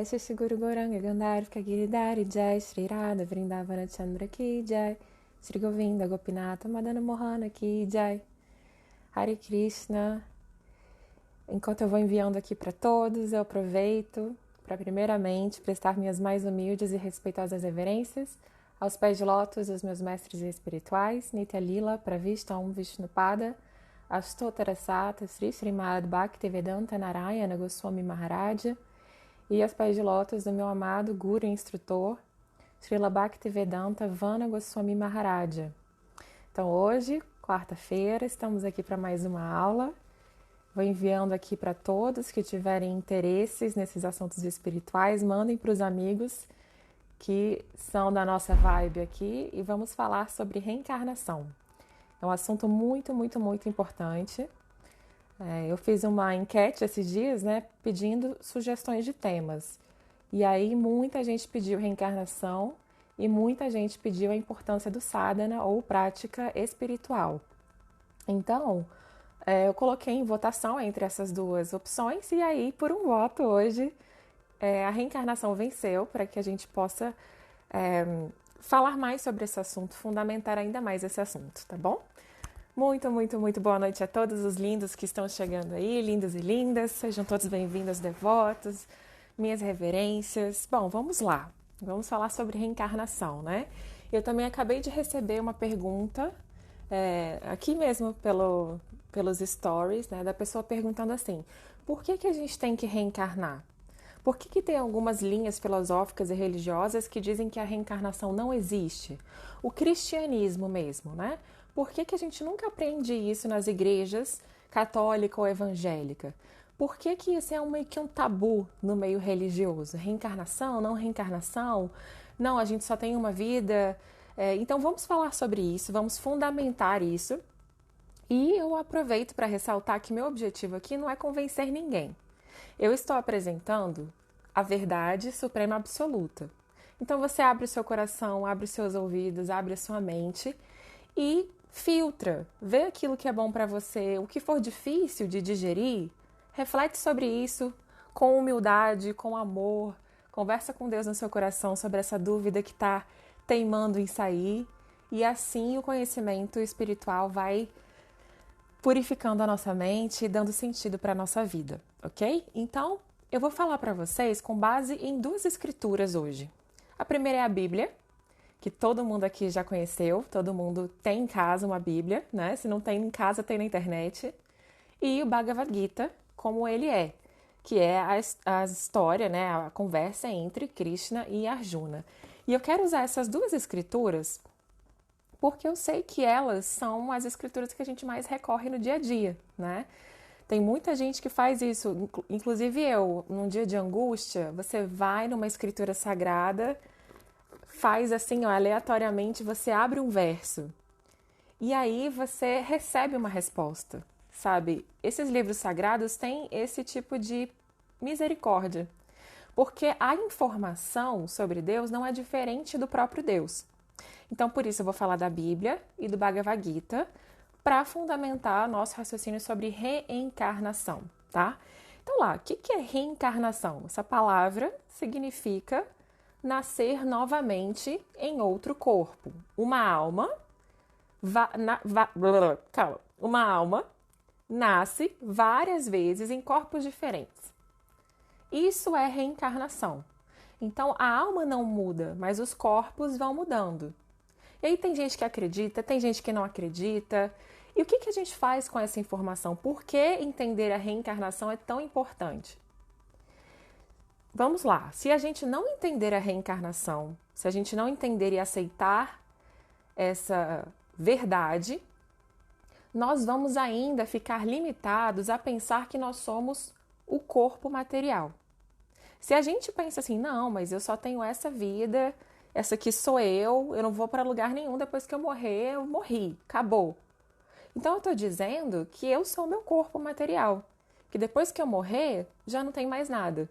Jai, Shri Guru Goranga Gandhar Giridhari Jai, Shri Radha Vrindavana Chandra Ki Jai, Shri Govinda Gopinata Madana Mohana Ki Jai. Hare Krishna. Enquanto eu vou enviando aqui para todos, eu aproveito para primeiramente prestar minhas mais humildes e respeitosas reverências aos pés de lótus dos meus mestres espirituais, Nitya Lila, Pravishta Om Vishnupada, Ashtotara Sata, Sri Srimad Bhaktivedanta Narayana Goswami Maharaja, e aos pés de lótus do meu amado Guru e Instrutor, Srila Bhaktivedanta Vana Goswami Maharaja. Então hoje, quarta-feira, estamos aqui para mais uma aula. Vou enviando aqui para todos que tiverem interesses nesses assuntos espirituais, mandem para os amigos que são da nossa vibe aqui e vamos falar sobre reencarnação. É um assunto muito importante. Eu fiz uma enquete esses dias, pedindo sugestões de temas. E aí muita gente pediu reencarnação e muita gente pediu a importância do sadhana ou prática espiritual. Então, eu coloquei em votação entre essas duas opções e aí, por um voto hoje, a reencarnação venceu para que a gente possa falar mais sobre esse assunto, fundamentar ainda mais esse assunto, tá bom? Muito boa noite a todos os lindos que estão chegando aí, lindos e lindas, sejam todos bem-vindos, devotos, minhas reverências. Bom, vamos lá, vamos falar sobre reencarnação, né? Eu também acabei de receber uma pergunta, aqui mesmo pelos stories, da pessoa perguntando assim, por que a gente tem que reencarnar? Por que tem algumas linhas filosóficas e religiosas que dizem que a reencarnação não existe? O cristianismo mesmo, Por que a gente nunca aprende isso nas igrejas católica ou evangélica? Por que isso é meio que um tabu no meio religioso? Reencarnação, não reencarnação? Não, a gente só tem uma vida. Então vamos falar sobre isso, vamos fundamentar isso. E eu aproveito para ressaltar que meu objetivo aqui não é convencer ninguém. Eu estou apresentando a verdade suprema absoluta. Então você abre o seu coração, abre os seus ouvidos, abre a sua mente e filtra, vê aquilo que é bom para você, o que for difícil de digerir, reflete sobre isso com humildade, com amor, conversa com Deus no seu coração sobre essa dúvida que está teimando em sair e assim o conhecimento espiritual vai purificando a nossa mente e dando sentido para a nossa vida, ok? Então, eu vou falar para vocês com base em duas escrituras hoje. A primeira é a Bíblia, que todo mundo aqui já conheceu, todo mundo tem em casa uma Bíblia, Se não tem em casa, tem na internet. E o Bhagavad Gita, como ele é, que é a história, a conversa entre Krishna e Arjuna. E eu quero usar essas duas escrituras porque eu sei que elas são as escrituras que a gente mais recorre no dia a dia, Tem muita gente que faz isso, inclusive eu, num dia de angústia, você vai numa escritura sagrada, faz assim, aleatoriamente, você abre um verso e aí você recebe uma resposta, sabe? Esses livros sagrados têm esse tipo de misericórdia, porque a informação sobre Deus não é diferente do próprio Deus. Então, por isso, eu vou falar da Bíblia e do Bhagavad Gita para fundamentar nosso raciocínio sobre reencarnação, tá? Então, lá, o que é reencarnação? Essa palavra significa nascer novamente em outro corpo. Uma alma nasce várias vezes em corpos diferentes. Isso é reencarnação. Então, a alma não muda, mas os corpos vão mudando. E aí tem gente que acredita, tem gente que não acredita. E o que a gente faz com essa informação? Por que entender a reencarnação é tão importante? Vamos lá, se a gente não entender a reencarnação, se a gente não entender e aceitar essa verdade, nós vamos ainda ficar limitados a pensar que nós somos o corpo material. Se a gente pensa assim, não, mas eu só tenho essa vida, essa aqui sou eu não vou para lugar nenhum, depois que eu morrer, eu morri, acabou. Então eu estou dizendo que eu sou o meu corpo material, que depois que eu morrer, já não tem mais nada.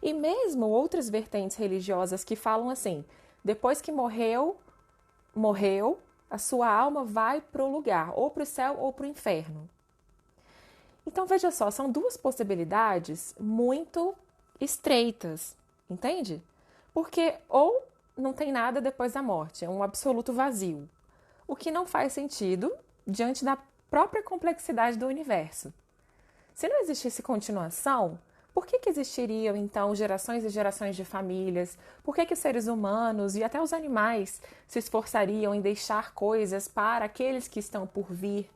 E mesmo outras vertentes religiosas que falam assim, depois que morreu, a sua alma vai para o lugar, ou para o céu ou para o inferno. Então veja só, são duas possibilidades muito estreitas, entende? Porque ou não tem nada depois da morte, é um absoluto vazio, o que não faz sentido diante da própria complexidade do universo. Se não existisse continuação, por que existiriam, então, gerações e gerações de famílias? Por que os seres humanos e até os animais se esforçariam em deixar coisas para aqueles que estão por vir?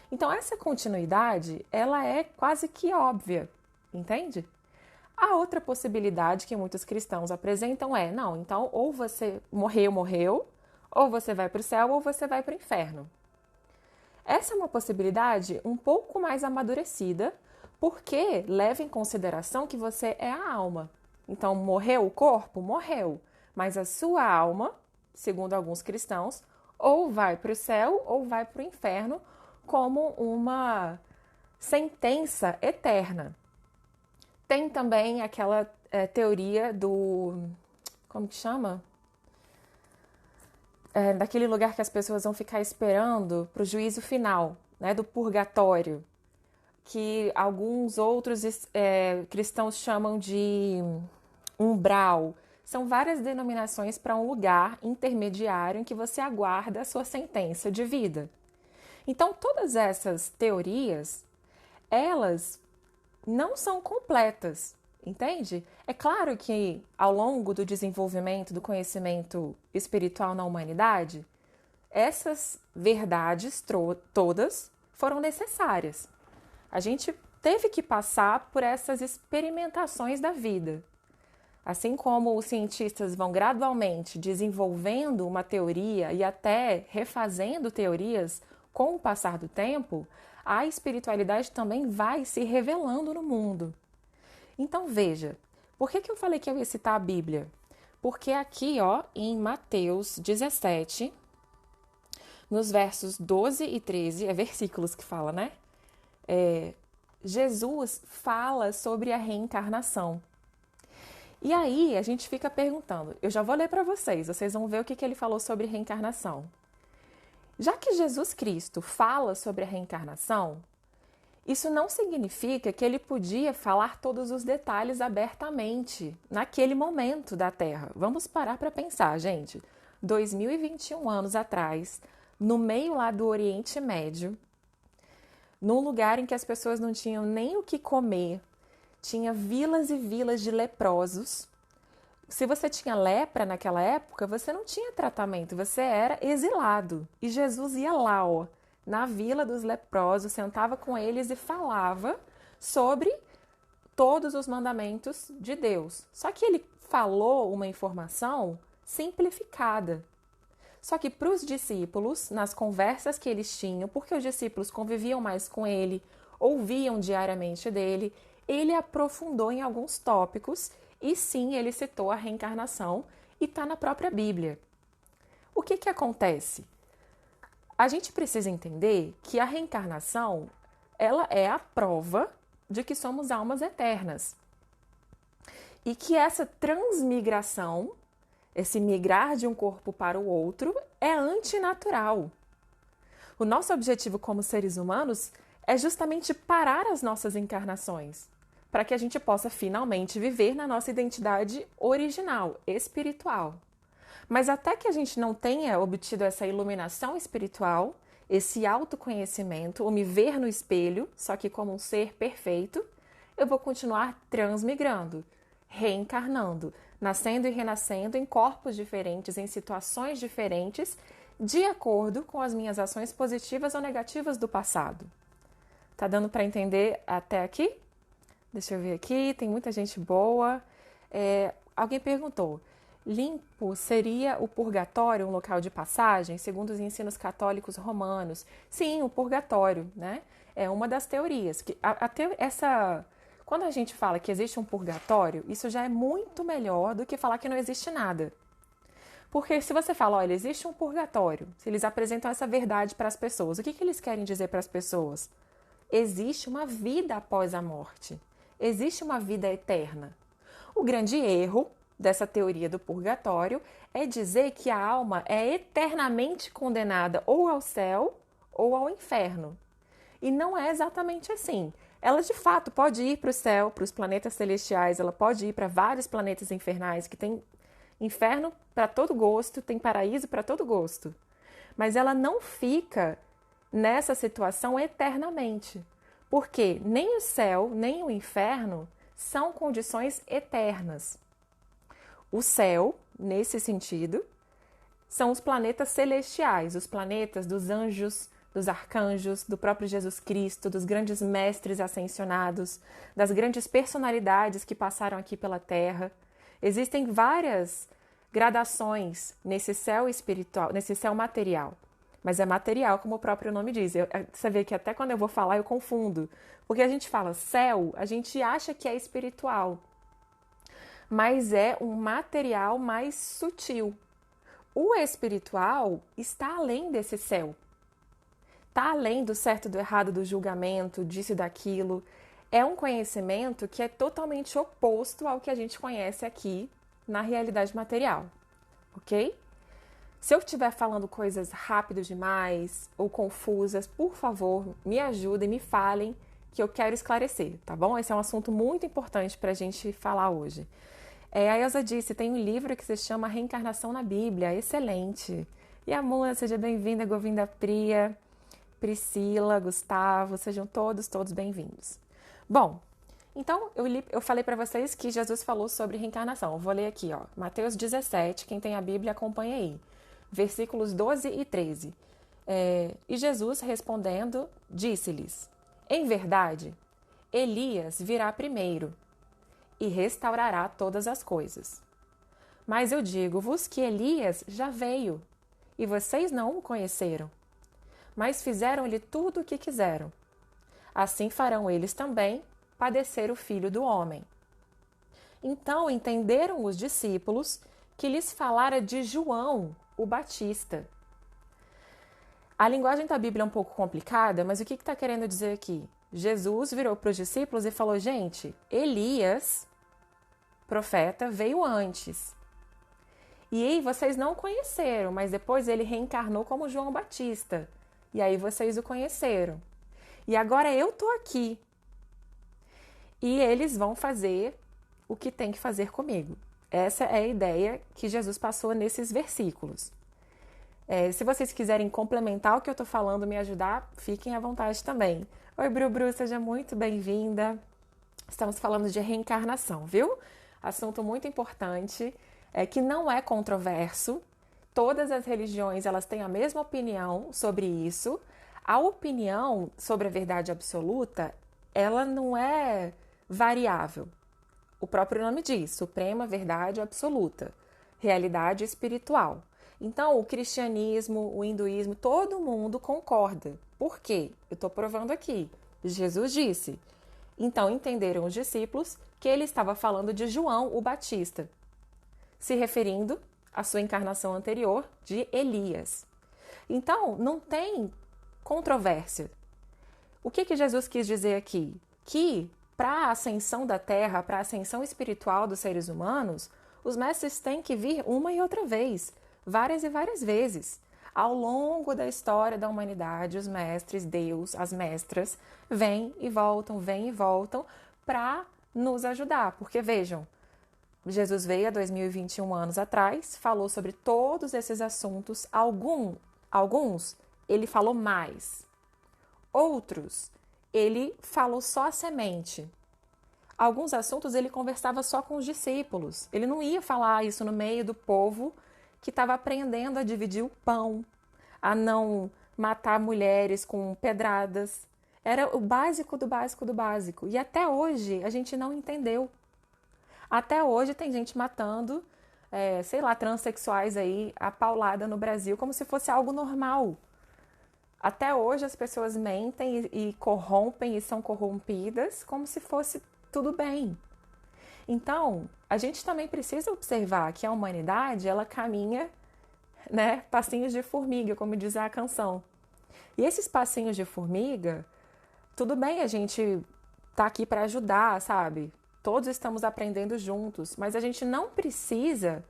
Então, essa continuidade, ela é quase que óbvia, entende? A outra possibilidade que muitos cristãos apresentam é, não, então, ou você morreu, ou você vai para o céu, ou você vai para o inferno. Essa é uma possibilidade um pouco mais amadurecida, porque leva em consideração que você é a alma. Então, morreu o corpo? Morreu. Mas a sua alma, segundo alguns cristãos, ou vai para o céu ou vai para o inferno como uma sentença eterna. Tem também aquela teoria do... Como que chama? Daquele lugar que as pessoas vão ficar esperando para o juízo final, né, do purgatório, que alguns outros cristãos chamam de umbral. São várias denominações para um lugar intermediário em que você aguarda a sua sentença de vida. Então, todas essas teorias, elas não são completas, entende? É claro que ao longo do desenvolvimento do conhecimento espiritual na humanidade, essas verdades todas foram necessárias. A gente teve que passar por essas experimentações da vida. Assim como os cientistas vão gradualmente desenvolvendo uma teoria e até refazendo teorias com o passar do tempo, a espiritualidade também vai se revelando no mundo. Então veja, por que eu falei que eu ia citar a Bíblia? Porque aqui, em Mateus 17, nos versos 12 e 13, é versículos que fala, né? Jesus fala sobre a reencarnação. E aí a gente fica perguntando, eu já vou ler para vocês vão ver o que ele falou sobre reencarnação. Já que Jesus Cristo fala sobre a reencarnação, isso não significa que ele podia falar todos os detalhes abertamente naquele momento da Terra. Vamos parar para pensar, gente. 2021 anos atrás, no meio lá do Oriente Médio, num lugar em que as pessoas não tinham nem o que comer, tinha vilas e vilas de leprosos. Se você tinha lepra naquela época, você não tinha tratamento, você era exilado. E Jesus ia lá, na vila dos leprosos, sentava com eles e falava sobre todos os mandamentos de Deus. Só que ele falou uma informação simplificada. Só que para os discípulos, nas conversas que eles tinham, porque os discípulos conviviam mais com ele, ouviam diariamente dele, ele aprofundou em alguns tópicos e sim, ele citou a reencarnação e está na própria Bíblia. O que acontece? A gente precisa entender que a reencarnação, ela é a prova de que somos almas eternas. E que essa transmigração, esse migrar de um corpo para o outro, é antinatural. O nosso objetivo como seres humanos é justamente parar as nossas encarnações, para que a gente possa finalmente viver na nossa identidade original, espiritual. Mas até que a gente não tenha obtido essa iluminação espiritual, esse autoconhecimento, o me ver no espelho, só que como um ser perfeito, eu vou continuar transmigrando, reencarnando, nascendo e renascendo em corpos diferentes, em situações diferentes, de acordo com as minhas ações positivas ou negativas do passado. Tá dando para entender até aqui? Deixa eu ver aqui, tem muita gente boa. Alguém perguntou, limpo seria o purgatório um local de passagem, segundo os ensinos católicos romanos? Sim, o purgatório, né? É uma das teorias. Quando a gente fala que existe um purgatório, isso já é muito melhor do que falar que não existe nada. Porque se você fala, olha, existe um purgatório, se eles apresentam essa verdade para as pessoas, o que eles querem dizer para as pessoas? Existe uma vida após a morte. Existe uma vida eterna. O grande erro dessa teoria do purgatório é dizer que a alma é eternamente condenada ou ao céu ou ao inferno. E não é exatamente assim. ela de fato pode ir para o céu, para os planetas celestiais, ela pode ir para vários planetas infernais, que tem inferno para todo gosto, tem paraíso para todo gosto. Mas ela não fica nessa situação eternamente. Porque nem o céu, nem o inferno são condições eternas. O céu, nesse sentido, são os planetas celestiais, os planetas dos anjos, dos arcanjos, do próprio Jesus Cristo, dos grandes mestres ascensionados, das grandes personalidades que passaram aqui pela Terra. Existem várias gradações nesse céu espiritual, nesse céu material. Mas é material, como o próprio nome diz. Você vê que até quando eu vou falar eu confundo. Porque a gente fala céu, a gente acha que é espiritual. Mas é um material mais sutil. O espiritual está além desse céu. Está além do certo, do errado, do julgamento, disso e daquilo. É um conhecimento que é totalmente oposto ao que a gente conhece aqui na realidade material, ok? Se eu estiver falando coisas rápidas demais ou confusas, por favor, me ajudem, me falem, que eu quero esclarecer, tá bom? Esse é um assunto muito importante para a gente falar hoje. A Elza disse, tem um livro que se chama Reencarnação na Bíblia, excelente. E a Muna, seja bem-vinda, Govinda Priya, Priscila, Gustavo, sejam todos bem-vindos. Bom, então eu falei para vocês que Jesus falou sobre reencarnação. Eu vou ler aqui, ó, Mateus 17, quem tem a Bíblia acompanha aí, versículos 12 e 13. E Jesus respondendo, disse-lhes, em verdade, Elias virá primeiro e restaurará todas as coisas. Mas eu digo-vos que Elias já veio e vocês não o conheceram, mas fizeram-lhe tudo o que quiseram. Assim farão eles também padecer o Filho do Homem. Então entenderam os discípulos que lhes falara de João, o Batista. A linguagem da Bíblia é um pouco complicada, mas o que está querendo dizer aqui? Jesus virou para os discípulos e falou, gente, Elias, profeta, veio antes. E aí vocês não o conheceram, mas depois ele reencarnou como João Batista. E aí vocês o conheceram. E agora eu tô aqui. E eles vão fazer o que tem que fazer comigo. Essa é a ideia que Jesus passou nesses versículos. Se vocês quiserem complementar o que eu tô falando, me ajudar, fiquem à vontade também. Oi, Bru, seja muito bem-vinda. Estamos falando de reencarnação, viu? Assunto muito importante, que não é controverso. Todas as religiões, elas têm a mesma opinião sobre isso. A opinião sobre a verdade absoluta, ela não é variável. O próprio nome diz, suprema verdade absoluta, realidade espiritual. Então, o cristianismo, o hinduísmo, todo mundo concorda. Por quê? Eu estou provando aqui. Jesus disse. Então, entenderam os discípulos que ele estava falando de João o Batista, se referindo à sua encarnação anterior de Elias. Então, não tem controvérsia. O que Jesus quis dizer aqui? Que para a ascensão da Terra, para a ascensão espiritual dos seres humanos, os mestres têm que vir uma e outra vez, várias e várias vezes. Ao longo da história da humanidade, os mestres, Deus, as mestras, vêm e voltam para nos ajudar. Porque vejam, Jesus veio há 2021 anos atrás, falou sobre todos esses assuntos. Alguns ele falou mais. Outros, ele falou só a semente. Alguns assuntos ele conversava só com os discípulos. Ele não ia falar isso no meio do povo que estava aprendendo a dividir o pão, a não matar mulheres com pedradas. Era o básico do básico do básico. E até hoje a gente não entendeu. Até hoje tem gente matando, transexuais aí, a paulada no Brasil, como se fosse algo normal. Até hoje as pessoas mentem e corrompem e são corrompidas como se fosse tudo bem. Então, a gente também precisa observar que a humanidade, ela caminha, passinhos de formiga, como diz a canção. E esses passinhos de formiga, tudo bem, a gente tá aqui para ajudar, sabe? Todos estamos aprendendo juntos, mas a gente não precisa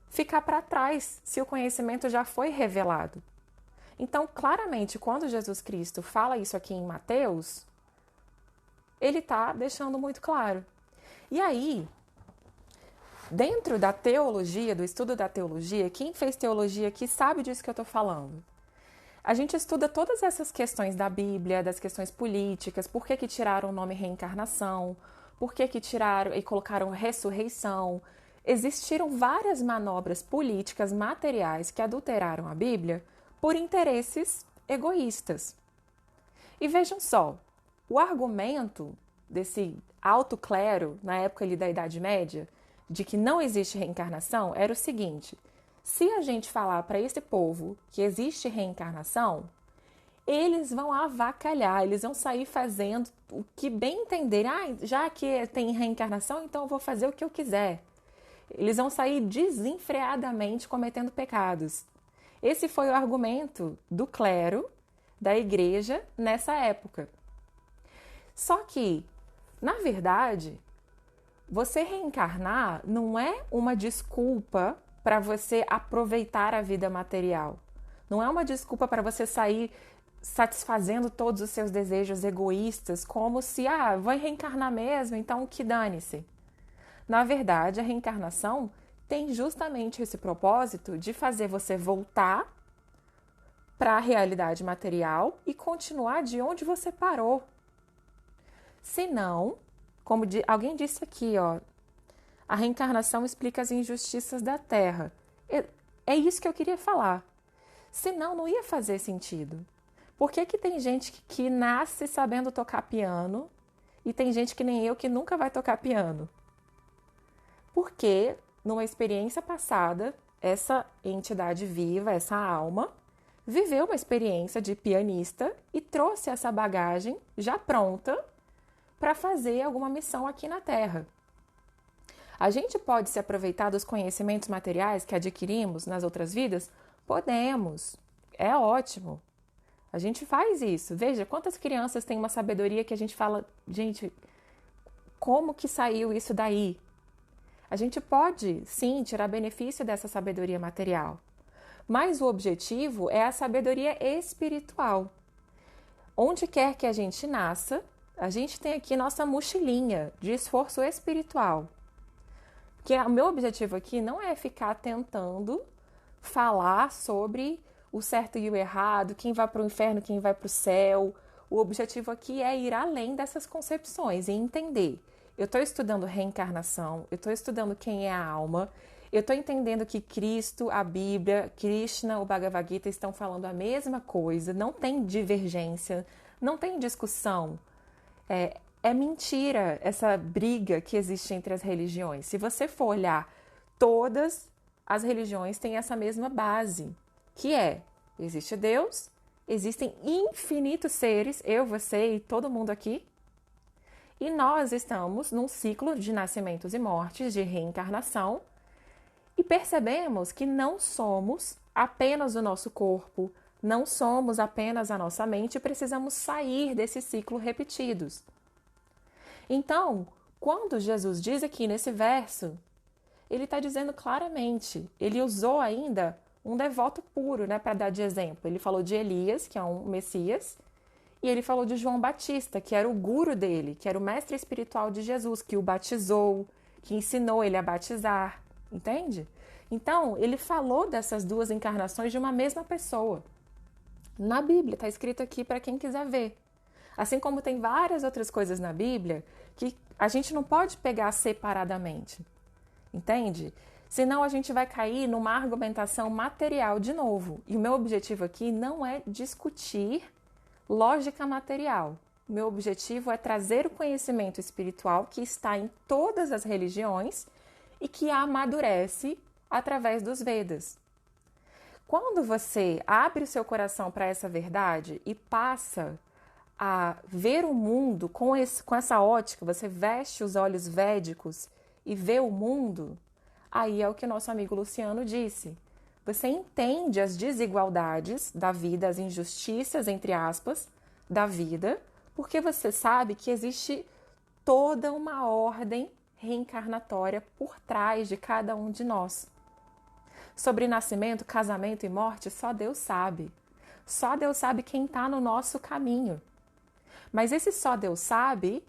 ficar para trás se o conhecimento já foi revelado. Então, claramente, quando Jesus Cristo fala isso aqui em Mateus, ele está deixando muito claro. E aí, dentro da teologia, do estudo da teologia, quem fez teologia aqui sabe disso que eu estou falando. A gente estuda todas essas questões da Bíblia, das questões políticas, por que tiraram o nome reencarnação, por que tiraram e colocaram ressurreição. Existiram várias manobras políticas materiais que adulteraram a Bíblia por interesses egoístas. E vejam só, o argumento desse alto clero, na época ali da Idade Média, de que não existe reencarnação, era o seguinte: se a gente falar para esse povo que existe reencarnação, eles vão avacalhar, eles vão sair fazendo o que bem entenderem. Ah, já que tem reencarnação, então eu vou fazer o que eu quiser. Eles vão sair desenfreadamente cometendo pecados. Esse foi o argumento do clero, da igreja, nessa época. Só que, na verdade, você reencarnar não é uma desculpa para você aproveitar a vida material. Não é uma desculpa para você sair satisfazendo todos os seus desejos egoístas, como se, vai reencarnar mesmo, então que dane-se. Na verdade, a reencarnação tem justamente esse propósito de fazer você voltar para a realidade material e continuar de onde você parou. Senão, como alguém disse aqui, a reencarnação explica as injustiças da Terra. É isso que eu queria falar. Senão, não ia fazer sentido. Por que tem gente que nasce sabendo tocar piano e tem gente que nem eu que nunca vai tocar piano? Porque, numa experiência passada, essa entidade viva, essa alma, viveu uma experiência de pianista e trouxe essa bagagem já pronta para fazer alguma missão aqui na Terra. A gente pode se aproveitar dos conhecimentos materiais que adquirimos nas outras vidas? Podemos. É ótimo. A gente faz isso. Veja quantas crianças têm uma sabedoria que a gente fala, gente, como que saiu isso daí? A gente pode, sim, tirar benefício dessa sabedoria material. Mas o objetivo é a sabedoria espiritual. Onde quer que a gente nasça, a gente tem aqui nossa mochilinha de esforço espiritual. Porque o meu objetivo aqui não é ficar tentando falar sobre o certo e o errado, quem vai para o inferno, quem vai para o céu. O objetivo aqui é ir além dessas concepções e entender. Eu estou estudando reencarnação, eu estou estudando quem é a alma, eu estou entendendo que Cristo, a Bíblia, Krishna, o Bhagavad Gita estão falando a mesma coisa, não tem divergência, não tem discussão. É mentira essa briga que existe entre as religiões. Se você for olhar, todas as religiões têm essa mesma base, que é, existe Deus, existem infinitos seres, eu, você e todo mundo aqui, e nós estamos num ciclo de nascimentos e mortes, de reencarnação, e percebemos que não somos apenas o nosso corpo, não somos apenas a nossa mente e precisamos sair desse ciclo repetidos. Então, quando Jesus diz aqui nesse verso, ele está dizendo claramente, ele usou ainda um devoto puro, para dar de exemplo. Ele falou de Elias, que é um Messias, e ele falou de João Batista, que era o guru dele, que era o mestre espiritual de Jesus, que o batizou, que ensinou ele a batizar, entende? Então, ele falou dessas duas encarnações de uma mesma pessoa. Na Bíblia, está escrito aqui para quem quiser ver. Assim como tem várias outras coisas na Bíblia que a gente não pode pegar separadamente, entende? Senão a gente vai cair numa argumentação material de novo. E o meu objetivo aqui não é discutir lógica material. O meu objetivo é trazer o conhecimento espiritual que está em todas as religiões e que amadurece através dos Vedas. Quando você abre o seu coração para essa verdade e passa a ver o mundo com essa ótica, você veste os olhos védicos e vê o mundo, aí é o que o nosso amigo Luciano disse. Você entende as desigualdades da vida, as injustiças, entre aspas, da vida, porque você sabe que existe toda uma ordem reencarnatória por trás de cada um de nós. Sobre nascimento, casamento e morte, só Deus sabe. Só Deus sabe quem está no nosso caminho. Mas esse só Deus sabe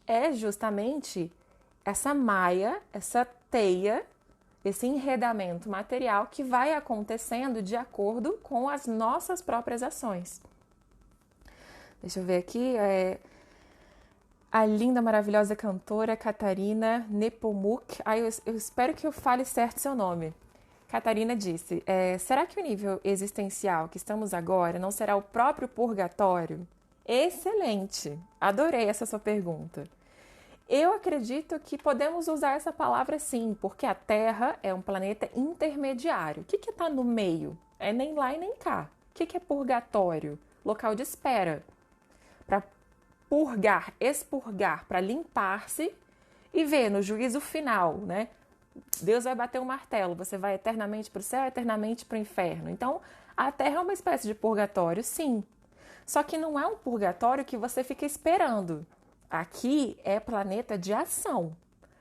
é justamente essa maia, essa teia, esse enredamento material que vai acontecendo de acordo com as nossas próprias ações. Deixa eu ver aqui, a linda, maravilhosa cantora Catarina Nepomuk. Eu espero que eu fale certo seu nome. Catarina disse, será que o nível existencial que estamos agora não será o próprio purgatório? Excelente! Adorei essa sua pergunta. Eu acredito que podemos usar essa palavra sim, porque a Terra é um planeta intermediário. O que está no meio? É nem lá e nem cá. O que é purgatório? Local de espera. Para purgar, expurgar, para limpar-se e ver no juízo final, né? Deus vai bater um martelo, você vai eternamente para o céu, eternamente para o inferno. Então, a Terra é uma espécie de purgatório, sim. Só que não é um purgatório que você fica esperando. Aqui é planeta de ação.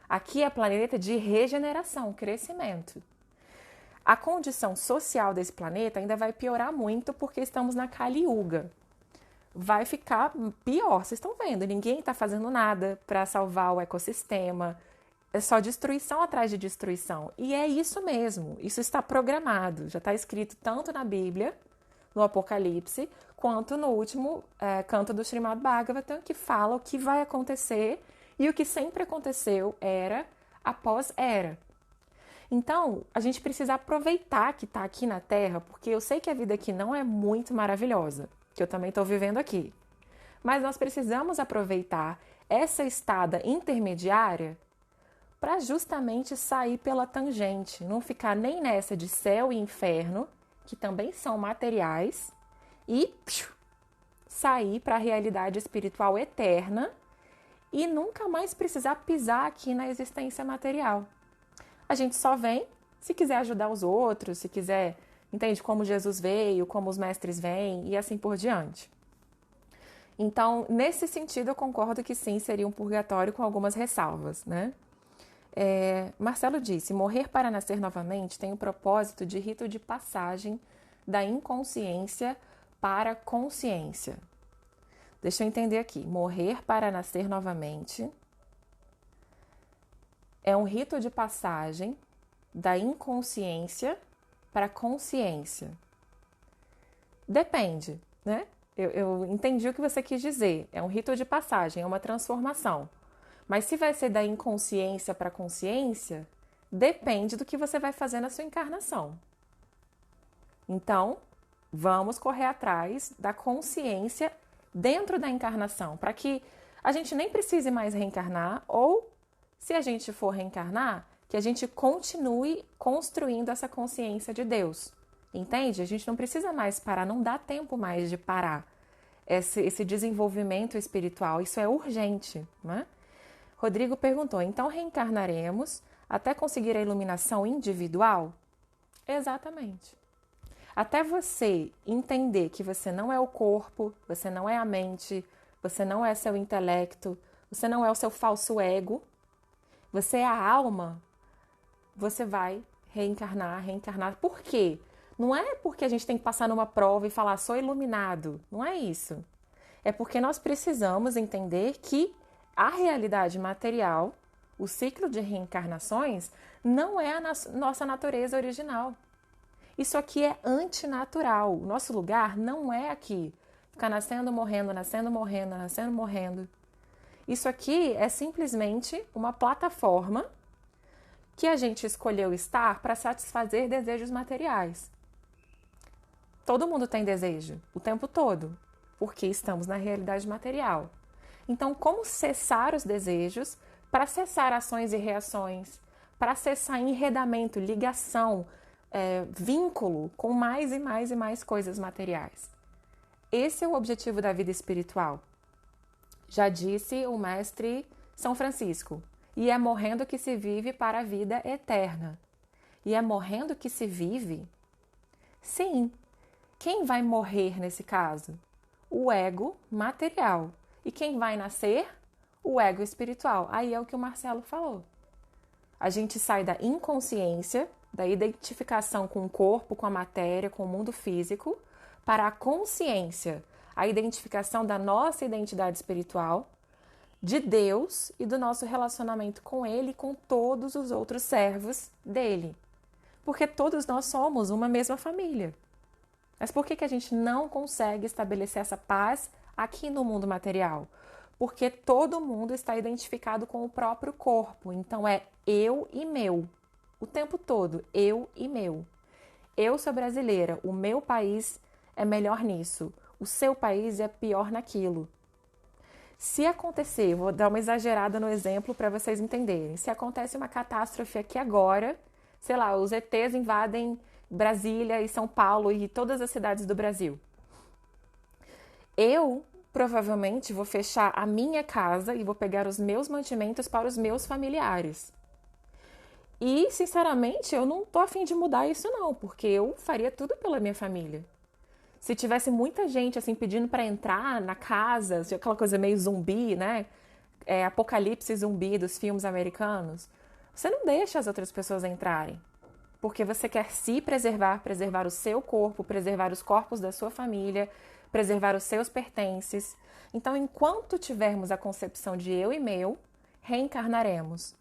Aqui é planeta de regeneração, crescimento. A condição social desse planeta ainda vai piorar muito porque estamos na Kali Yuga. Vai ficar pior, vocês estão vendo, ninguém está fazendo nada para salvar o ecossistema. É só destruição atrás de destruição. E é isso mesmo, isso está programado, já está escrito tanto na Bíblia, no Apocalipse, quanto no último canto do Srimad Bhagavatam, que fala o que vai acontecer e o que sempre aconteceu era após era. Então, a gente precisa aproveitar que está aqui na Terra, porque eu sei que a vida aqui não é muito maravilhosa, que eu também estou vivendo aqui. Mas nós precisamos aproveitar essa estada intermediária para justamente sair pela tangente, não ficar nem nessa de céu e inferno, que também são materiais, e sair para a realidade espiritual eterna e nunca mais precisar pisar aqui na existência material. A gente só vem se quiser ajudar os outros, se quiser, entende, como Jesus veio, como os mestres vêm e assim por diante. Então, nesse sentido, eu concordo que sim, seria um purgatório com algumas ressalvas, né? Marcelo disse, morrer para nascer novamente tem o propósito de rito de passagem da inconsciência para a consciência. Deixa eu entender aqui. Morrer para nascer novamente é um rito de passagem da inconsciência para a consciência. Depende, né? Eu entendi o que você quis dizer. É um rito de passagem, é uma transformação. Mas se vai ser da inconsciência para a consciência, depende do que você vai fazer na sua encarnação. Então, vamos correr atrás da consciência dentro da encarnação, para que a gente nem precise mais reencarnar, ou, se a gente for reencarnar, que a gente continue construindo essa consciência de Deus. Entende? A gente não precisa mais parar, não dá tempo mais de parar esse desenvolvimento espiritual. Isso é urgente, né? Rodrigo perguntou, então reencarnaremos até conseguir a iluminação individual? Exatamente. Até você entender que você não é o corpo, você não é a mente, você não é seu intelecto, você não é o seu falso ego, você é a alma, você vai reencarnar. Por quê? Não é porque a gente tem que passar numa prova e falar, sou iluminado. Não é isso. É porque nós precisamos entender que a realidade material, o ciclo de reencarnações, não é a nossa natureza original. Isso aqui é antinatural. O nosso lugar não é aqui. Ficar nascendo, morrendo, nascendo, morrendo, nascendo, morrendo. Isso aqui é simplesmente uma plataforma que a gente escolheu estar para satisfazer desejos materiais. Todo mundo tem desejo, o tempo todo, porque estamos na realidade material. Então, como cessar os desejos para cessar ações e reações, para cessar enredamento, ligação, vínculo com mais e mais e mais coisas materiais? Esse é o objetivo da vida espiritual. Já disse o mestre São Francisco, e é morrendo que se vive para a vida eterna. E é morrendo que se vive? Sim. Quem vai morrer nesse caso? O ego material. E quem vai nascer? O ego espiritual. Aí é o que o Marcelo falou. A gente sai da inconsciência, da identificação com o corpo, com a matéria, com o mundo físico, para a consciência, a identificação da nossa identidade espiritual, de Deus e do nosso relacionamento com Ele e com todos os outros servos dele. Porque todos nós somos uma mesma família. Mas por que a gente não consegue estabelecer essa paz aqui no mundo material? Porque todo mundo está identificado com o próprio corpo. Então é eu e meu. O tempo todo, eu e meu. Eu sou brasileira, o meu país é melhor nisso. O seu país é pior naquilo. Se acontecer, vou dar uma exagerada no exemplo para vocês entenderem. Se acontece uma catástrofe aqui agora, sei lá, os ETs invadem Brasília e São Paulo e todas as cidades do Brasil. Eu provavelmente vou fechar a minha casa e vou pegar os meus mantimentos para os meus familiares. E, sinceramente, eu não tô a fim de mudar isso não, porque eu faria tudo pela minha família. Se tivesse muita gente assim pedindo para entrar na casa, aquela coisa meio zumbi, né? Apocalipse zumbi dos filmes americanos, você não deixa as outras pessoas entrarem. Porque você quer se preservar, preservar o seu corpo, preservar os corpos da sua família, preservar os seus pertences. Então, enquanto tivermos a concepção de eu e meu, reencarnaremos.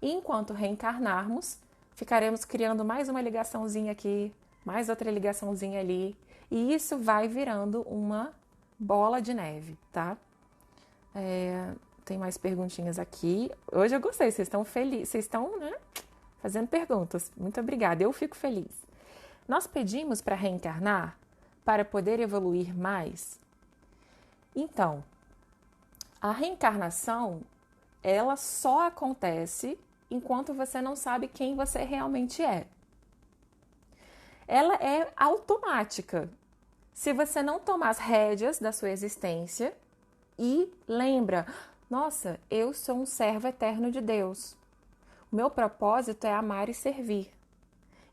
E enquanto reencarnarmos, ficaremos criando mais uma ligaçãozinha aqui, mais outra ligaçãozinha ali. E isso vai virando uma bola de neve, tá? Tem mais perguntinhas aqui. Hoje eu gostei, vocês estão felizes, vocês estão, né, fazendo perguntas. Muito obrigada, eu fico feliz. Nós pedimos para reencarnar para poder evoluir mais? Então, a reencarnação, ela só acontece enquanto você não sabe quem você realmente é. Ela é automática. Se você não tomar as rédeas da sua existência e lembra, nossa, eu sou um servo eterno de Deus. O meu propósito é amar e servir.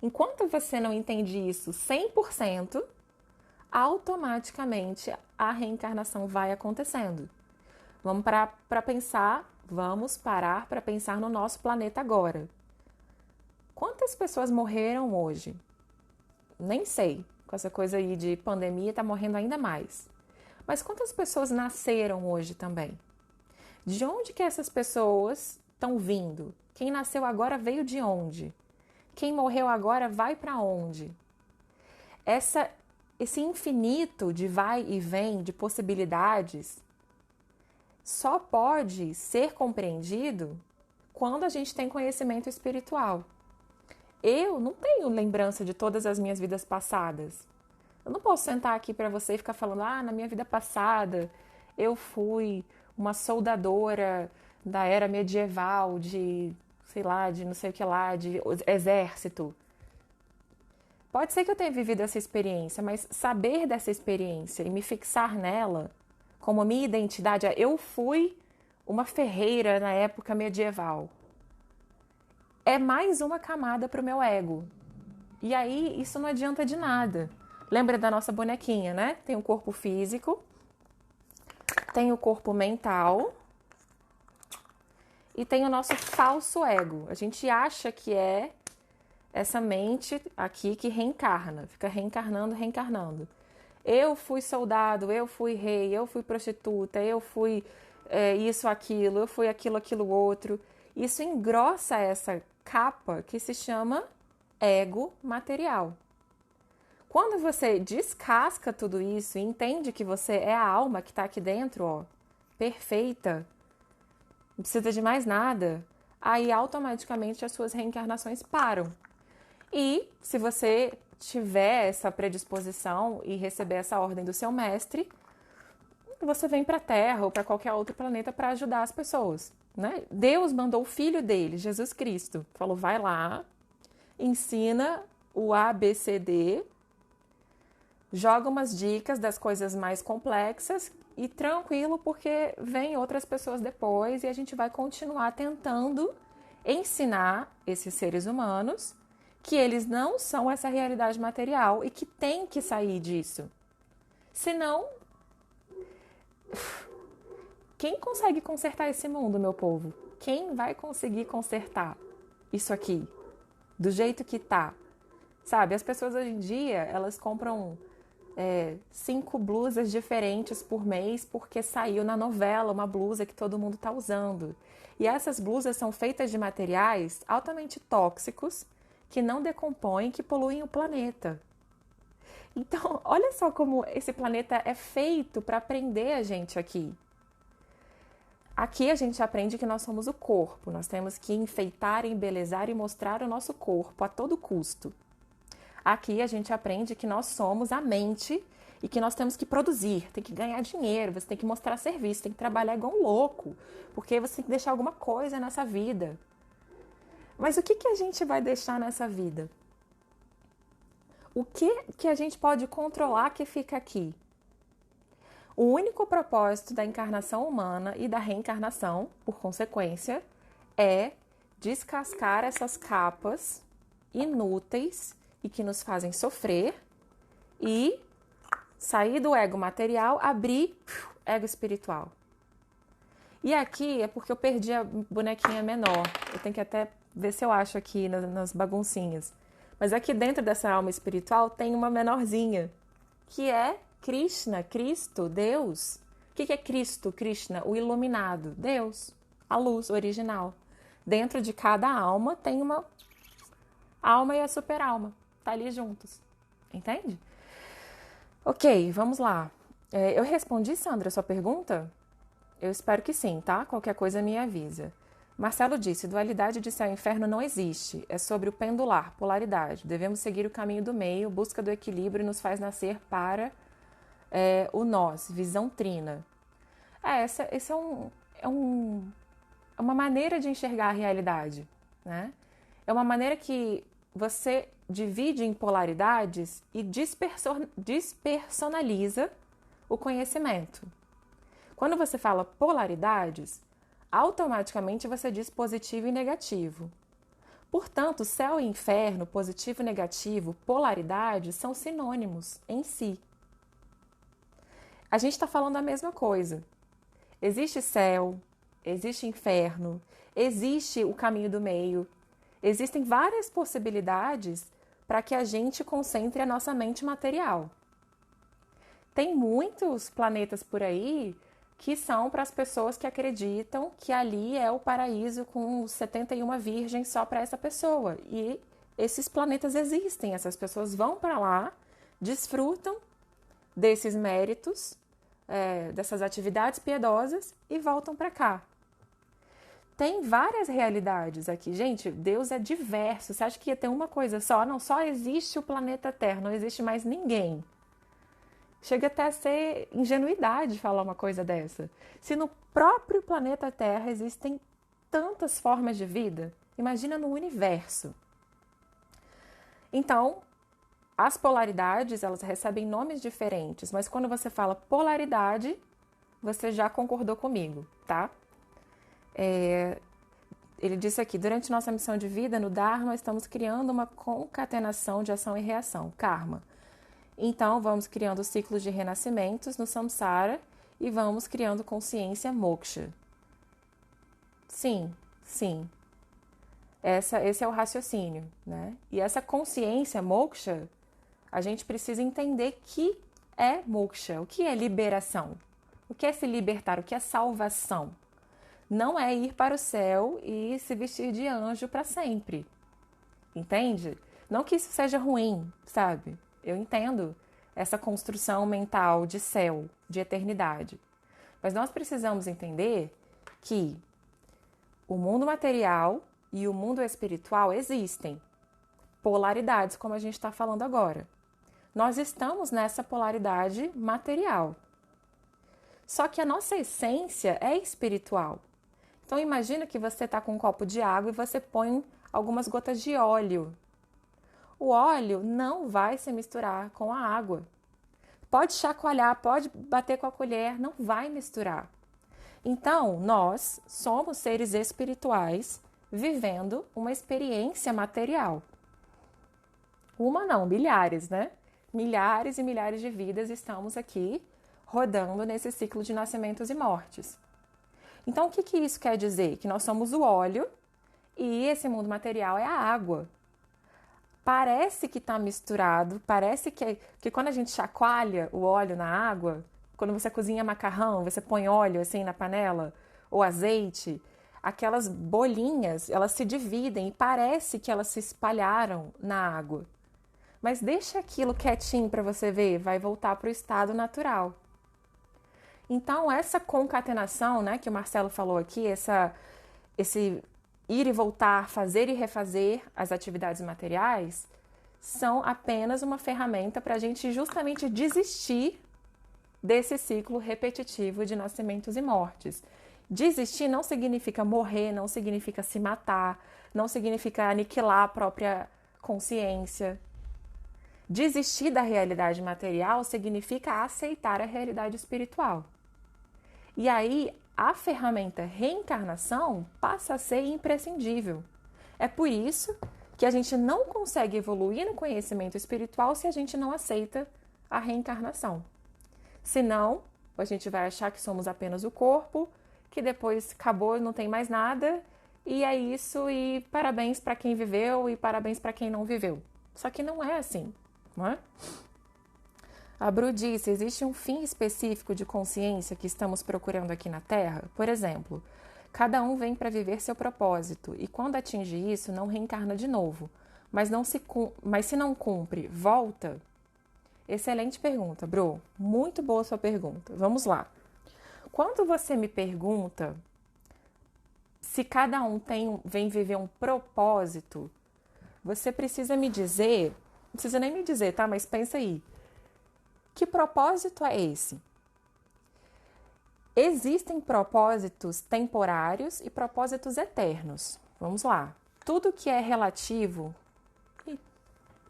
Enquanto você não entende isso 100%, automaticamente a reencarnação vai acontecendo. Vamos parar para pensar no nosso planeta agora. Quantas pessoas morreram hoje? Nem sei. Com essa coisa aí de pandemia, tá morrendo ainda mais. Mas quantas pessoas nasceram hoje também? De onde que essas pessoas estão vindo? Quem nasceu agora veio de onde? Quem morreu agora vai para onde? Esse infinito de vai e vem, de possibilidades, só pode ser compreendido quando a gente tem conhecimento espiritual. Eu não tenho lembrança de todas as minhas vidas passadas. Eu não posso sentar aqui para você e ficar falando, na minha vida passada eu fui uma soldadora da era medieval de, sei lá, de não sei o que lá, de exército. Pode ser que eu tenha vivido essa experiência, mas saber dessa experiência e me fixar nela como minha identidade, eu fui uma ferreira na época medieval. É mais uma camada para o meu ego. E aí, isso não adianta de nada. Lembra da nossa bonequinha, né? Tem o corpo físico, tem o corpo mental e tem o nosso falso ego. A gente acha que é essa mente aqui que reencarna, fica reencarnando. Eu fui soldado, eu fui rei, eu fui prostituta, eu fui isso, aquilo, eu fui aquilo, outro. Isso engrossa essa capa que se chama ego material. Quando você descasca tudo isso e entende que você é a alma que está aqui dentro, perfeita, não precisa de mais nada, aí automaticamente as suas reencarnações param. E se você tiver essa predisposição e receber essa ordem do seu mestre, você vem para a Terra ou para qualquer outro planeta para ajudar as pessoas, né? Deus mandou o Filho dele, Jesus Cristo, falou, vai lá, ensina o ABCD, joga umas dicas das coisas mais complexas e tranquilo, porque vem outras pessoas depois e a gente vai continuar tentando ensinar esses seres humanos que eles não são essa realidade material e que tem que sair disso. Senão, quem consegue consertar esse mundo, meu povo? Quem vai conseguir consertar isso aqui? Do jeito que tá? Sabe, as pessoas hoje em dia, elas compram 5 blusas diferentes por mês porque saiu na novela uma blusa que todo mundo está usando. E essas blusas são feitas de materiais altamente tóxicos que não decompõem, que poluem o planeta. Então, olha só como esse planeta é feito para prender a gente aqui. Aqui a gente aprende que nós somos o corpo, nós temos que enfeitar, embelezar e mostrar o nosso corpo a todo custo. Aqui a gente aprende que nós somos a mente e que nós temos que produzir, tem que ganhar dinheiro, você tem que mostrar serviço, tem que trabalhar igual um louco, porque você tem que deixar alguma coisa nessa vida. Mas o que a gente vai deixar nessa vida? O que a gente pode controlar que fica aqui? O único propósito da encarnação humana e da reencarnação, por consequência, é descascar essas capas inúteis e que nos fazem sofrer e sair do ego material, abrir ego espiritual. E aqui é porque eu perdi a bonequinha menor. Eu tenho que até ver se eu acho aqui nas baguncinhas. Mas aqui dentro dessa alma espiritual tem uma menorzinha, que é Krishna, Cristo, Deus. O que é Cristo, Krishna? O iluminado, Deus, a luz original. Dentro de cada alma tem uma alma e a super-alma. Tá ali juntos. Entende? Ok, vamos lá. Eu respondi, Sandra, a sua pergunta? Eu espero que sim, tá? Qualquer coisa me avisa. Marcelo disse, dualidade de céu e inferno não existe. É sobre o pendular, polaridade. Devemos seguir o caminho do meio, busca do equilíbrio nos faz nascer para o nós, visão trina. Esse é uma maneira de enxergar a realidade, né? É uma maneira que você divide em polaridades e despersonaliza o conhecimento. Quando você fala polaridades, automaticamente você diz positivo e negativo. Portanto, céu e inferno, positivo e negativo, polaridade, são sinônimos em si. A gente está falando a mesma coisa. Existe céu, existe inferno, existe o caminho do meio. Existem várias possibilidades para que a gente concentre a nossa mente material. Tem muitos planetas por aí que são para as pessoas que acreditam que ali é o paraíso com 71 virgens só para essa pessoa. E esses planetas existem, essas pessoas vão para lá, desfrutam desses méritos, dessas atividades piedosas e voltam para cá. Tem várias realidades aqui. Gente, Deus é diverso. Você acha que ia ter uma coisa só? Não, só existe o planeta Terra, não existe mais ninguém. Chega até a ser ingenuidade falar uma coisa dessa. Se no próprio planeta Terra existem tantas formas de vida, imagina no universo. Então, as polaridades, elas recebem nomes diferentes, mas quando você fala polaridade, você já concordou comigo, tá? Ele disse aqui, durante nossa missão de vida no Dharma, estamos criando uma concatenação de ação e reação, karma. Então, vamos criando ciclos de renascimentos no samsara e vamos criando consciência moksha. Sim. Esse é o raciocínio, né? E essa consciência moksha, a gente precisa entender que é moksha, o que é liberação, o que é se libertar, o que é salvação. Não é ir para o céu e se vestir de anjo para sempre, entende? Não que isso seja ruim, sabe? Eu entendo essa construção mental de céu, de eternidade. Mas nós precisamos entender que o mundo material e o mundo espiritual existem. Polaridades, como a gente está falando agora. Nós estamos nessa polaridade material. Só que a nossa essência é espiritual. Então imagina que você está com um copo de água e você põe algumas gotas de óleo. O óleo não vai se misturar com a água. Pode chacoalhar, pode bater com a colher, não vai misturar. Então, nós somos seres espirituais vivendo uma experiência material. Uma não, milhares, né? Milhares e milhares de vidas estamos aqui rodando nesse ciclo de nascimentos e mortes. Então, o que isso quer dizer? Que nós somos o óleo e esse mundo material é a água. parece que está misturado, parece que quando a gente chacoalha o óleo na água, quando você cozinha macarrão, você põe óleo assim na panela, ou azeite, aquelas bolinhas, elas se dividem e parece que elas se espalharam na água. Mas deixa aquilo quietinho para você ver, vai voltar para o estado natural. Então, essa concatenação, né, que o Marcelo falou aqui, esse ir e voltar, fazer e refazer as atividades materiais, são apenas uma ferramenta para a gente justamente desistir desse ciclo repetitivo de nascimentos e mortes. Desistir não significa morrer, não significa se matar, não significa aniquilar a própria consciência. Desistir da realidade material significa aceitar a realidade espiritual. E aí, a ferramenta reencarnação passa a ser imprescindível. É por isso que a gente não consegue evoluir no conhecimento espiritual se a gente não aceita a reencarnação. Senão, a gente vai achar que somos apenas o corpo, que depois acabou, não tem mais nada, e é isso, e parabéns para quem viveu e parabéns para quem não viveu. Só que não é assim, não é? A Bru disse, existe um fim específico de consciência que estamos procurando aqui na Terra? Por exemplo, cada um vem para viver seu propósito e quando atinge isso, não reencarna de novo. Mas se não cumpre, volta? Excelente pergunta, Bru. Muito boa sua pergunta. Vamos lá. Quando você me pergunta se cada um vem viver um propósito, você precisa me dizer, não precisa nem me dizer, tá? Mas pensa aí. Que propósito é esse? Existem propósitos temporários e propósitos eternos. Vamos lá. Tudo que é relativo... Ih,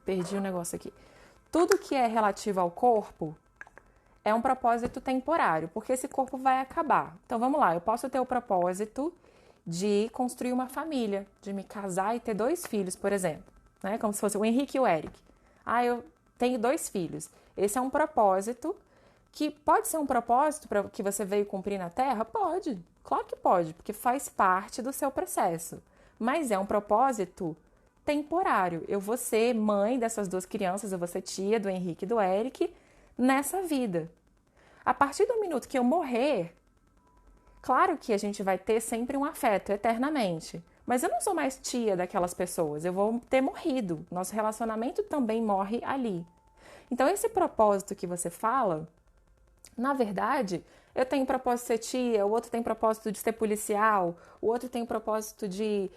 perdi o negócio aqui. Tudo que é relativo ao corpo é um propósito temporário, porque esse corpo vai acabar. Então vamos lá, eu posso ter o propósito de construir uma família, de me casar e ter 2 filhos, por exemplo. Né? Como se fosse o Henrique e o Eric. Eu tenho 2 filhos. Esse é um propósito que pode ser um propósito que você veio cumprir na Terra? Pode, claro que pode, porque faz parte do seu processo. Mas é um propósito temporário. Eu vou ser mãe dessas 2 crianças, eu vou ser tia do Henrique e do Eric nessa vida. A partir do minuto que eu morrer, claro que a gente vai ter sempre um afeto eternamente. Mas eu não sou mais tia daquelas pessoas, eu vou ter morrido. Nosso relacionamento também morre ali. Então, esse propósito que você fala, na verdade, eu tenho propósito de ser tia, o outro tem propósito de ser policial, o outro tem propósito de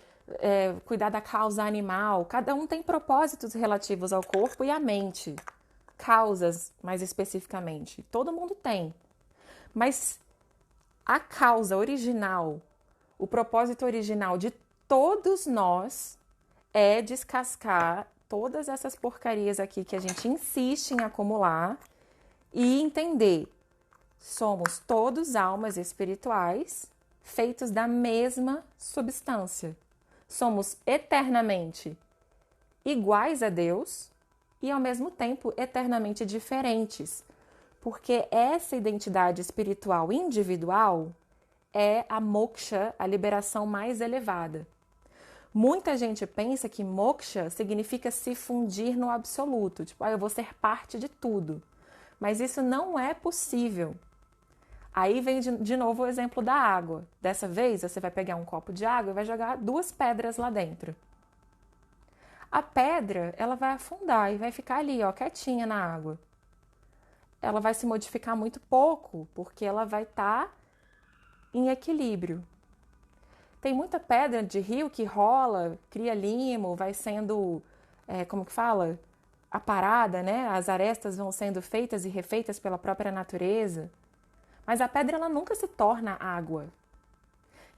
cuidar da causa animal. Cada um tem propósitos relativos ao corpo e à mente. Causas, mais especificamente. Todo mundo tem. Mas a causa original, o propósito original de todos nós é descascar todas essas porcarias aqui que a gente insiste em acumular e entender. Somos todos almas espirituais feitos da mesma substância. Somos eternamente iguais a Deus e, ao mesmo tempo, eternamente diferentes. Porque essa identidade espiritual individual é a moksha, a liberação mais elevada. Muita gente pensa que moksha significa se fundir no absoluto. Tipo, eu vou ser parte de tudo. Mas isso não é possível. Aí vem de novo o exemplo da água. Dessa vez, você vai pegar um copo de água e vai jogar 2 pedras lá dentro. A pedra, ela vai afundar e vai ficar ali, ó, quietinha na água. Ela vai se modificar muito pouco, porque ela vai estar em equilíbrio. Tem muita pedra de rio que rola, cria limo, vai sendo, como que fala? Aparada, né? As arestas vão sendo feitas e refeitas pela própria natureza. Mas a pedra, ela nunca se torna água.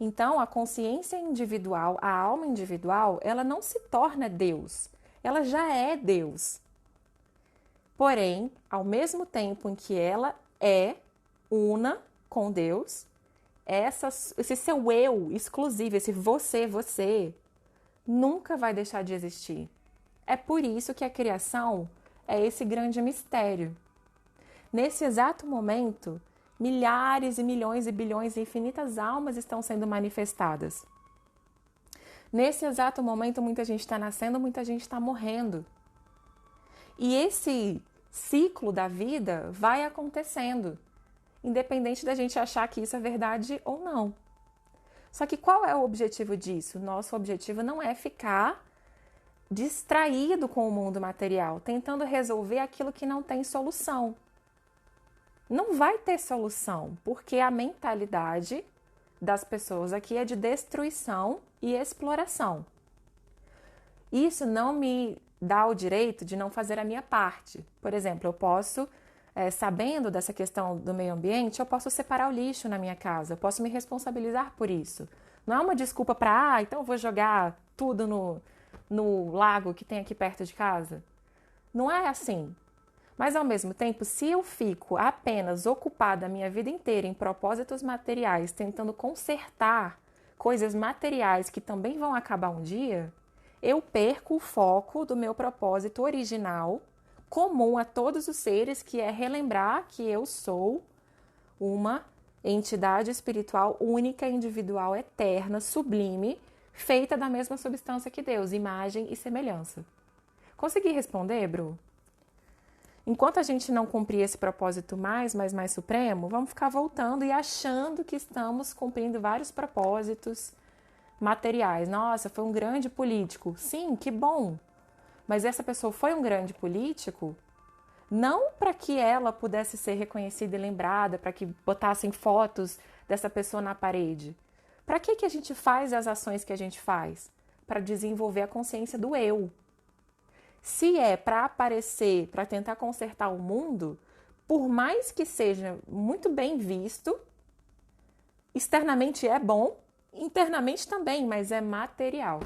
Então, a consciência individual, a alma individual, ela não se torna Deus. Ela já é Deus. Porém, ao mesmo tempo em que ela é una com Deus, esse seu eu exclusivo, esse você, nunca vai deixar de existir. É por isso que a criação é esse grande mistério. Nesse exato momento, milhares e milhões e bilhões e infinitas almas estão sendo manifestadas. Nesse exato momento, muita gente está nascendo, muita gente está morrendo. E esse ciclo da vida vai acontecendo, independente da gente achar que isso é verdade ou não. Só que qual é o objetivo disso? Nosso objetivo não é ficar distraído com o mundo material, tentando resolver aquilo que não tem solução. Não vai ter solução, porque a mentalidade das pessoas aqui é de destruição e exploração. Isso não me dá o direito de não fazer a minha parte. Por exemplo, eu posso, sabendo dessa questão do meio ambiente, eu posso separar o lixo na minha casa, eu posso me responsabilizar por isso. Não é uma desculpa para, então eu vou jogar tudo no lago que tem aqui perto de casa. Não é assim. Mas ao mesmo tempo, se eu fico apenas ocupada a minha vida inteira em propósitos materiais, tentando consertar coisas materiais que também vão acabar um dia, eu perco o foco do meu propósito original, comum a todos os seres, que é relembrar que eu sou uma entidade espiritual única, individual, eterna, sublime, feita da mesma substância que Deus, imagem e semelhança. Consegui responder, Bru? Enquanto a gente não cumprir esse propósito mais supremo, vamos ficar voltando e achando que estamos cumprindo vários propósitos materiais. Nossa, foi um grande político. Sim, que bom. Mas essa pessoa foi um grande político não para que ela pudesse ser reconhecida e lembrada, para que botassem fotos dessa pessoa na parede. Para que a gente faz as ações que a gente faz? Para desenvolver a consciência do eu. Se é para aparecer, para tentar consertar o mundo, por mais que seja muito bem visto, externamente é bom, internamente também, mas é material.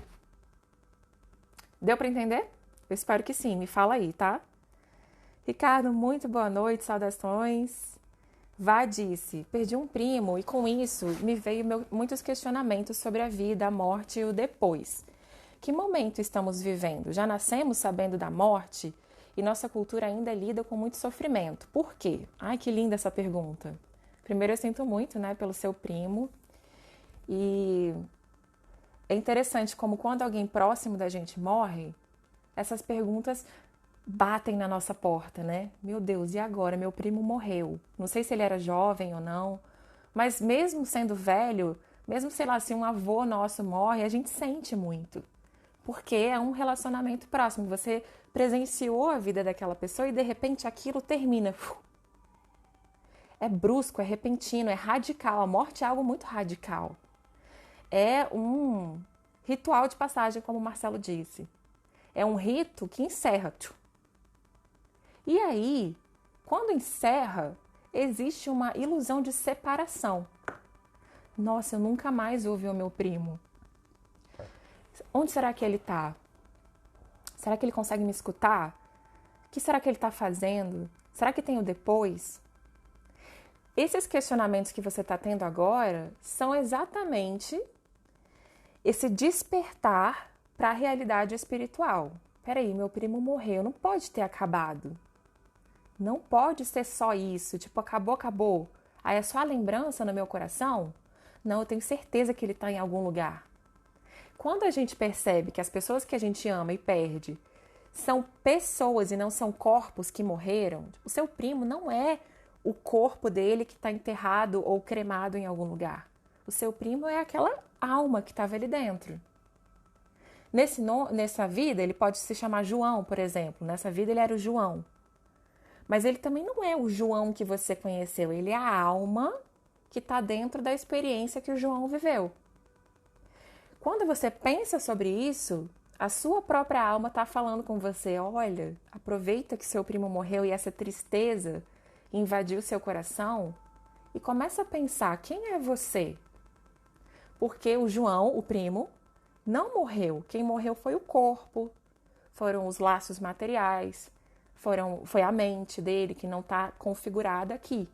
Deu para entender? Eu espero que sim, me fala aí, tá? Ricardo, muito boa noite, saudações. Vá disse, perdi um primo e com isso me veio muitos questionamentos sobre a vida, a morte e o depois. Que momento estamos vivendo? Já nascemos sabendo da morte e nossa cultura ainda lida com muito sofrimento. Por quê? Ai, que linda essa pergunta. Primeiro, eu sinto muito, né, pelo seu primo. E é interessante como quando alguém próximo da gente morre, essas perguntas batem na nossa porta, né? Meu Deus, e agora? Meu primo morreu. Não sei se ele era jovem ou não, mas mesmo sendo velho, mesmo, sei lá, se um avô nosso morre, a gente sente muito. Porque é um relacionamento próximo. Você presenciou a vida daquela pessoa e de repente aquilo termina. É brusco, é repentino, é radical. A morte é algo muito radical. É um ritual de passagem, como o Marcelo disse. É um rito que encerra. E aí, quando encerra, existe uma ilusão de separação. Nossa, eu nunca mais ouvi o meu primo. Onde será que ele está? Será que ele consegue me escutar? O que será que ele está fazendo? Será que tem o depois? Esses questionamentos que você está tendo agora são exatamente esse despertar para a realidade espiritual. Peraí, meu primo morreu, não pode ter acabado. Não pode ser só isso, tipo, acabou. Aí é só a lembrança no meu coração? Não, eu tenho certeza que ele está em algum lugar. Quando a gente percebe que as pessoas que a gente ama e perde são pessoas e não são corpos que morreram, o seu primo não é o corpo dele que está enterrado ou cremado em algum lugar. O seu primo é aquela alma que estava ali dentro. Nessa vida, ele pode se chamar João, por exemplo. Nessa vida, ele era o João. Mas ele também não é o João que você conheceu. Ele é a alma que está dentro da experiência que o João viveu. Quando você pensa sobre isso, a sua própria alma está falando com você, olha, aproveita que seu primo morreu e essa tristeza invadiu seu coração e começa a pensar, quem é você? Porque o João, o primo, não morreu. Quem morreu foi o corpo, foram os laços materiais, foi a mente dele que não está configurada aqui.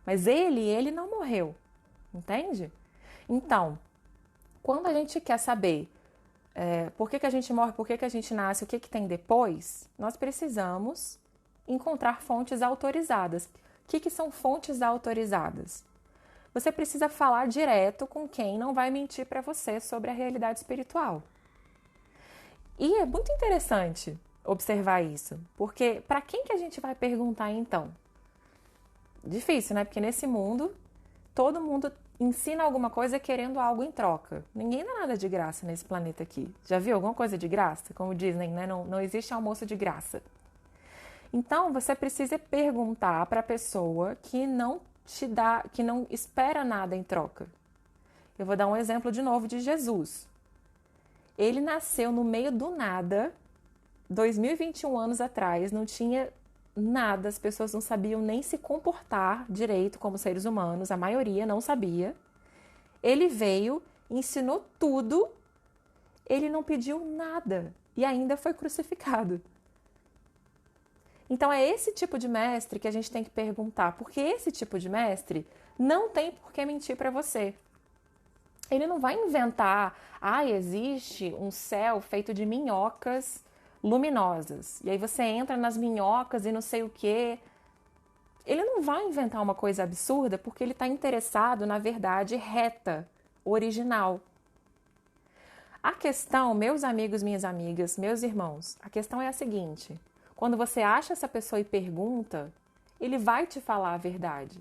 Mas ele não morreu, entende? Então, quando a gente quer saber por que a gente morre, por que a gente nasce, o que tem depois, nós precisamos encontrar fontes autorizadas. O que são fontes autorizadas? Você precisa falar direto com quem não vai mentir para você sobre a realidade espiritual. E é muito interessante observar isso, porque para quem que a gente vai perguntar então? Difícil, né? Porque nesse mundo, todo mundo ensina alguma coisa querendo algo em troca. Ninguém dá nada de graça nesse planeta aqui. Já viu alguma coisa de graça? Como dizem, né? Não existe almoço de graça. Então, você precisa perguntar para a pessoa que não te dá, que não espera nada em troca. Eu vou dar um exemplo de novo de Jesus. Ele nasceu no meio do nada, 2021 anos atrás, não tinha nada, as pessoas não sabiam nem se comportar direito como seres humanos, a maioria não sabia. Ele veio, ensinou tudo, ele não pediu nada e ainda foi crucificado. Então é esse tipo de mestre que a gente tem que perguntar, porque esse tipo de mestre não tem por que mentir para você. Ele não vai inventar, existe um céu feito de minhocas luminosas. E aí você entra nas minhocas e não sei o quê. Ele não vai inventar uma coisa absurda porque ele está interessado na verdade reta, original. A questão, meus amigos, minhas amigas, meus irmãos, a questão é a seguinte: quando você acha essa pessoa e pergunta, ele vai te falar a verdade.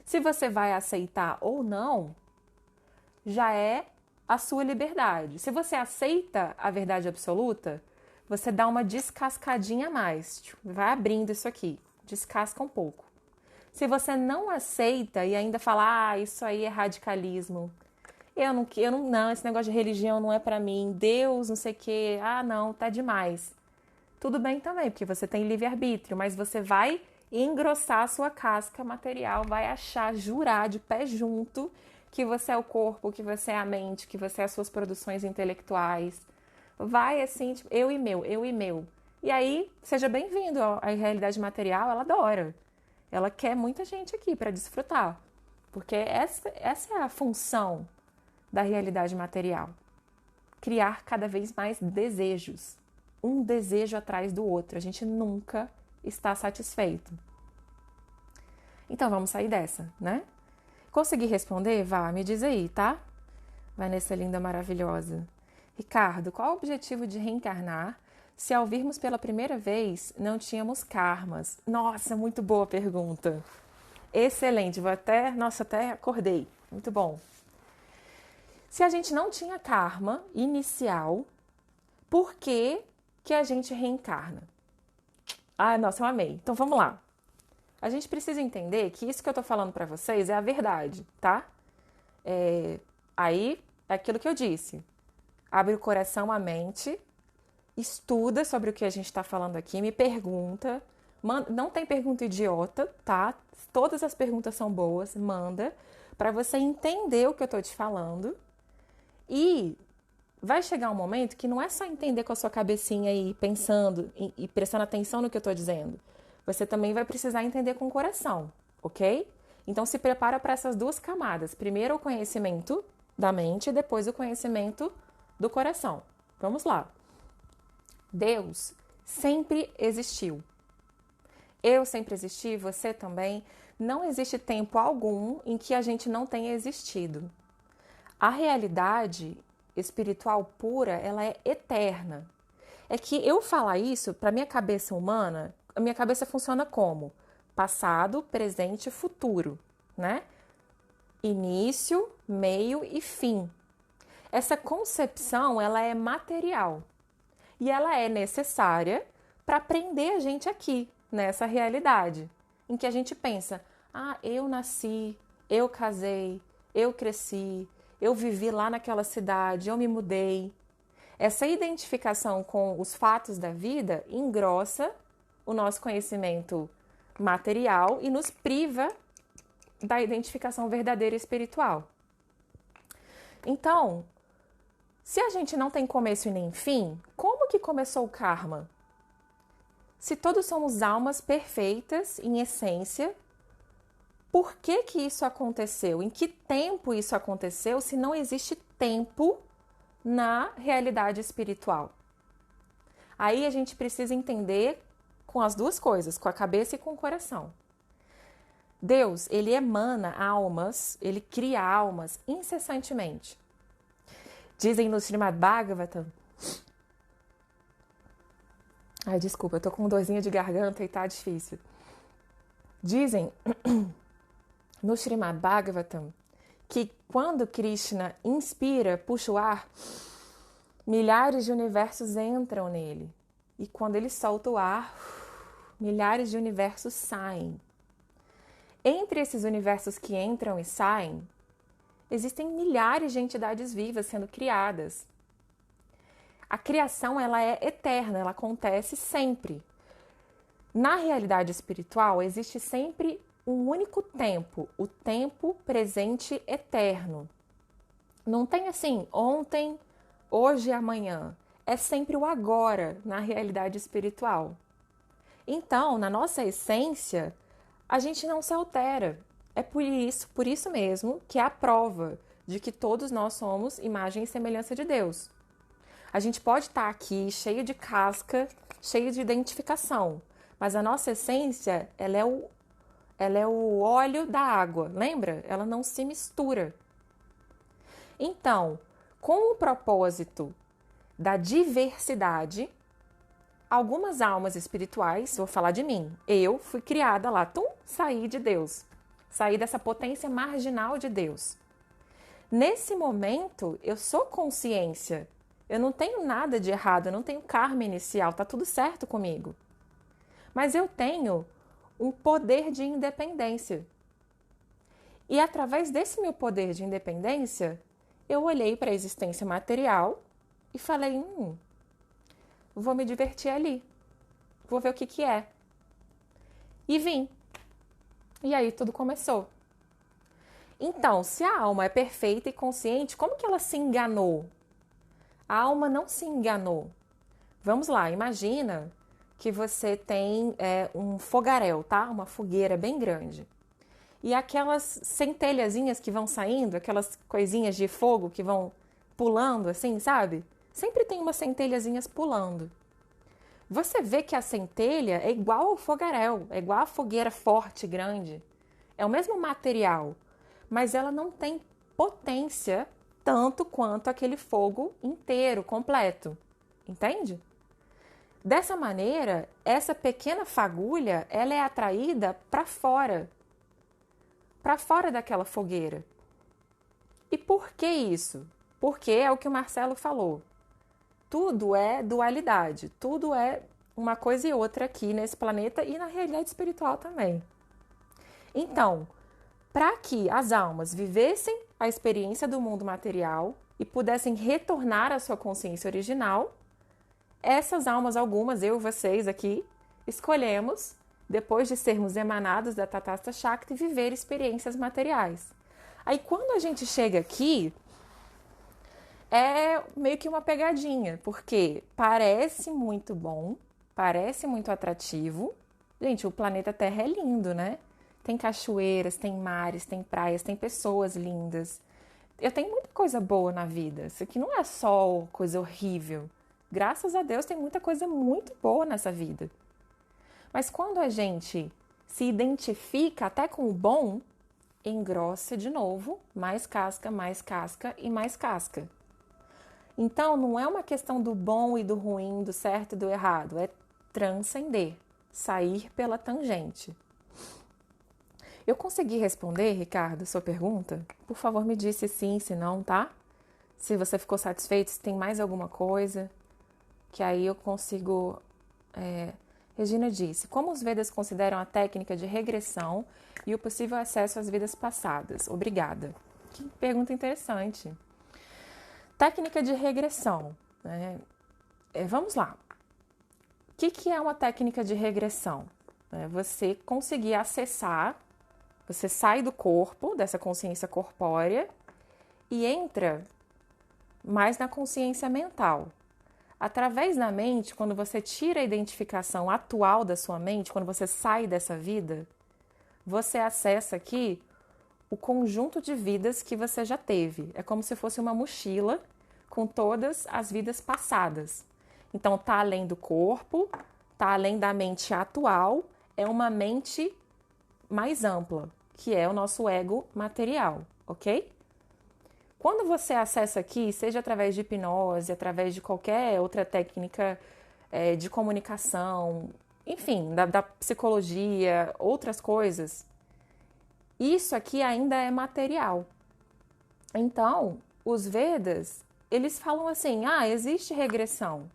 Se você vai aceitar ou não, já é a sua liberdade. Se você aceita a verdade absoluta, você dá uma descascadinha a mais. Vai abrindo isso aqui, descasca um pouco. Se você não aceita e ainda fala, isso aí é radicalismo, não, esse negócio de religião não é pra mim, Deus, não sei o quê, não, tá demais. Tudo bem também, porque você tem livre-arbítrio, mas você vai engrossar a sua casca material, vai achar, jurar de pé junto que você é o corpo, que você é a mente, que você é as suas produções intelectuais. Vai assim, tipo, eu e meu, eu e meu. E aí, seja bem-vindo à realidade material, ela adora. Ela quer muita gente aqui para desfrutar. Porque essa é a função da realidade material. Criar cada vez mais desejos. Um desejo atrás do outro. A gente nunca está satisfeito. Então vamos sair dessa, né? Consegui responder? Vá, me diz aí, tá? Vanessa linda, maravilhosa. Ricardo, qual o objetivo de reencarnar se ao virmos pela primeira vez não tínhamos karmas? Nossa, muito boa pergunta. Excelente, até acordei. Muito bom. Se a gente não tinha karma inicial, por que a gente reencarna? Nossa, eu amei. Então vamos lá. A gente precisa entender que isso que eu tô falando pra vocês é a verdade, tá? Aí é aquilo que eu disse. Abre o coração, a mente, estuda sobre o que a gente tá falando aqui, me pergunta. Não tem pergunta idiota, tá? Todas as perguntas são boas, manda, pra você entender o que eu tô te falando. E vai chegar um momento que não é só entender com a sua cabecinha aí, pensando e prestando atenção no que eu tô dizendo. Você também vai precisar entender com o coração, ok? Então se prepara para essas duas camadas. Primeiro o conhecimento da mente e depois o conhecimento do coração. Vamos lá. Deus sempre existiu. Eu sempre existi, você também. Não existe tempo algum em que a gente não tenha existido. A realidade espiritual pura, ela é eterna. É que eu falar isso, para minha cabeça humana, a minha cabeça funciona como? Passado, presente e futuro, né? Início, meio e fim. Essa concepção, ela é material. E ela é necessária para prender a gente aqui, nessa realidade. Em que a gente pensa, eu nasci, eu casei, eu cresci, eu vivi lá naquela cidade, eu me mudei. Essa identificação com os fatos da vida engrossa o nosso conhecimento material e nos priva da identificação verdadeira e espiritual. Então, se a gente não tem começo e nem fim, como que começou o karma? Se todos somos almas perfeitas em essência, por que isso aconteceu? Em que tempo isso aconteceu se não existe tempo na realidade espiritual? Aí a gente precisa entender com as duas coisas, com a cabeça e com o coração. Deus, ele emana almas, ele cria almas incessantemente. Dizem no Srimad Bhagavatam... Ai, desculpa, eu tô com dorzinha de garganta e tá difícil. Dizem no Srimad Bhagavatam que quando Krishna inspira, puxa o ar, milhares de universos entram nele. E quando ele solta o ar, milhares de universos saem. Entre esses universos que entram e saem, existem milhares de entidades vivas sendo criadas. A criação, ela é eterna, ela acontece sempre. Na realidade espiritual, existe sempre um único tempo, o tempo presente eterno. Não tem assim, ontem, hoje e amanhã. É sempre o agora na realidade espiritual. Então, na nossa essência, a gente não se altera. É por isso mesmo que é a prova de que todos nós somos imagem e semelhança de Deus. A gente pode estar aqui cheio de casca, cheio de identificação, mas a nossa essência, ela é o óleo da água, lembra? Ela não se mistura. Então, com o propósito da diversidade, algumas almas espirituais, vou falar de mim, eu fui criada lá, saí de Deus, saí dessa potência marginal de Deus. Nesse momento, eu sou consciência, eu não tenho nada de errado, eu não tenho karma inicial, tá tudo certo comigo. Mas eu tenho um poder de independência. E através desse meu poder de independência, eu olhei para a existência material e falei, vou me divertir ali, vou ver o que é. E vim. E aí tudo começou. Então, se a alma é perfeita e consciente, como que ela se enganou? A alma não se enganou. Vamos lá, imagina que você tem um fogaréu, tá? Uma fogueira bem grande. E aquelas centelhazinhas que vão saindo, aquelas coisinhas de fogo que vão pulando assim, sabe? Sempre tem umas centelhazinhas pulando. Você vê que a centelha é igual ao fogaréu, é igual a fogueira forte, grande. É o mesmo material, mas ela não tem potência tanto quanto aquele fogo inteiro, completo. Entende? Dessa maneira, essa pequena fagulha, ela é atraída para fora daquela fogueira. E por que isso? Porque é o que o Marcelo falou. Tudo é dualidade, tudo é uma coisa e outra aqui nesse planeta e na realidade espiritual também. Então, para que as almas vivessem a experiência do mundo material e pudessem retornar à sua consciência original, essas almas, algumas, eu e vocês aqui, escolhemos, depois de sermos emanados da Tatasta Shakti, viver experiências materiais. Aí quando a gente chega aqui, é meio que uma pegadinha, porque parece muito bom, parece muito atrativo. Gente, o planeta Terra é lindo, né? Tem cachoeiras, tem mares, tem praias, tem pessoas lindas. Eu tenho muita coisa boa na vida. Isso aqui não é só coisa horrível. Graças a Deus tem muita coisa muito boa nessa vida. Mas quando a gente se identifica até com o bom, engrossa de novo, mais casca e mais casca. Então não é uma questão do bom e do ruim, do certo e do errado, é transcender, sair pela tangente. Eu consegui responder, Ricardo, sua pergunta? Por favor, me diz se sim, se não, tá? Se você ficou satisfeito, se tem mais alguma coisa, que aí eu consigo... Regina disse, como os Vedas consideram a técnica de regressão e o possível acesso às vidas passadas? Obrigada. Que pergunta interessante. Técnica de regressão. Né? Vamos lá. O que é uma técnica de regressão? Você conseguir acessar, você sai do corpo, dessa consciência corpórea, e entra mais na consciência mental. Através da mente, quando você tira a identificação atual da sua mente, quando você sai dessa vida, você acessa aqui o conjunto de vidas que você já teve. É como se fosse uma mochila com todas as vidas passadas. Então, tá além do corpo, tá além da mente atual, é uma mente mais ampla, que é o nosso ego material, ok? Quando você acessa aqui, seja através de hipnose, através de qualquer outra técnica de comunicação, enfim, da psicologia, outras coisas, isso aqui ainda é material. Então, os Vedas, eles falam assim, existe regressão.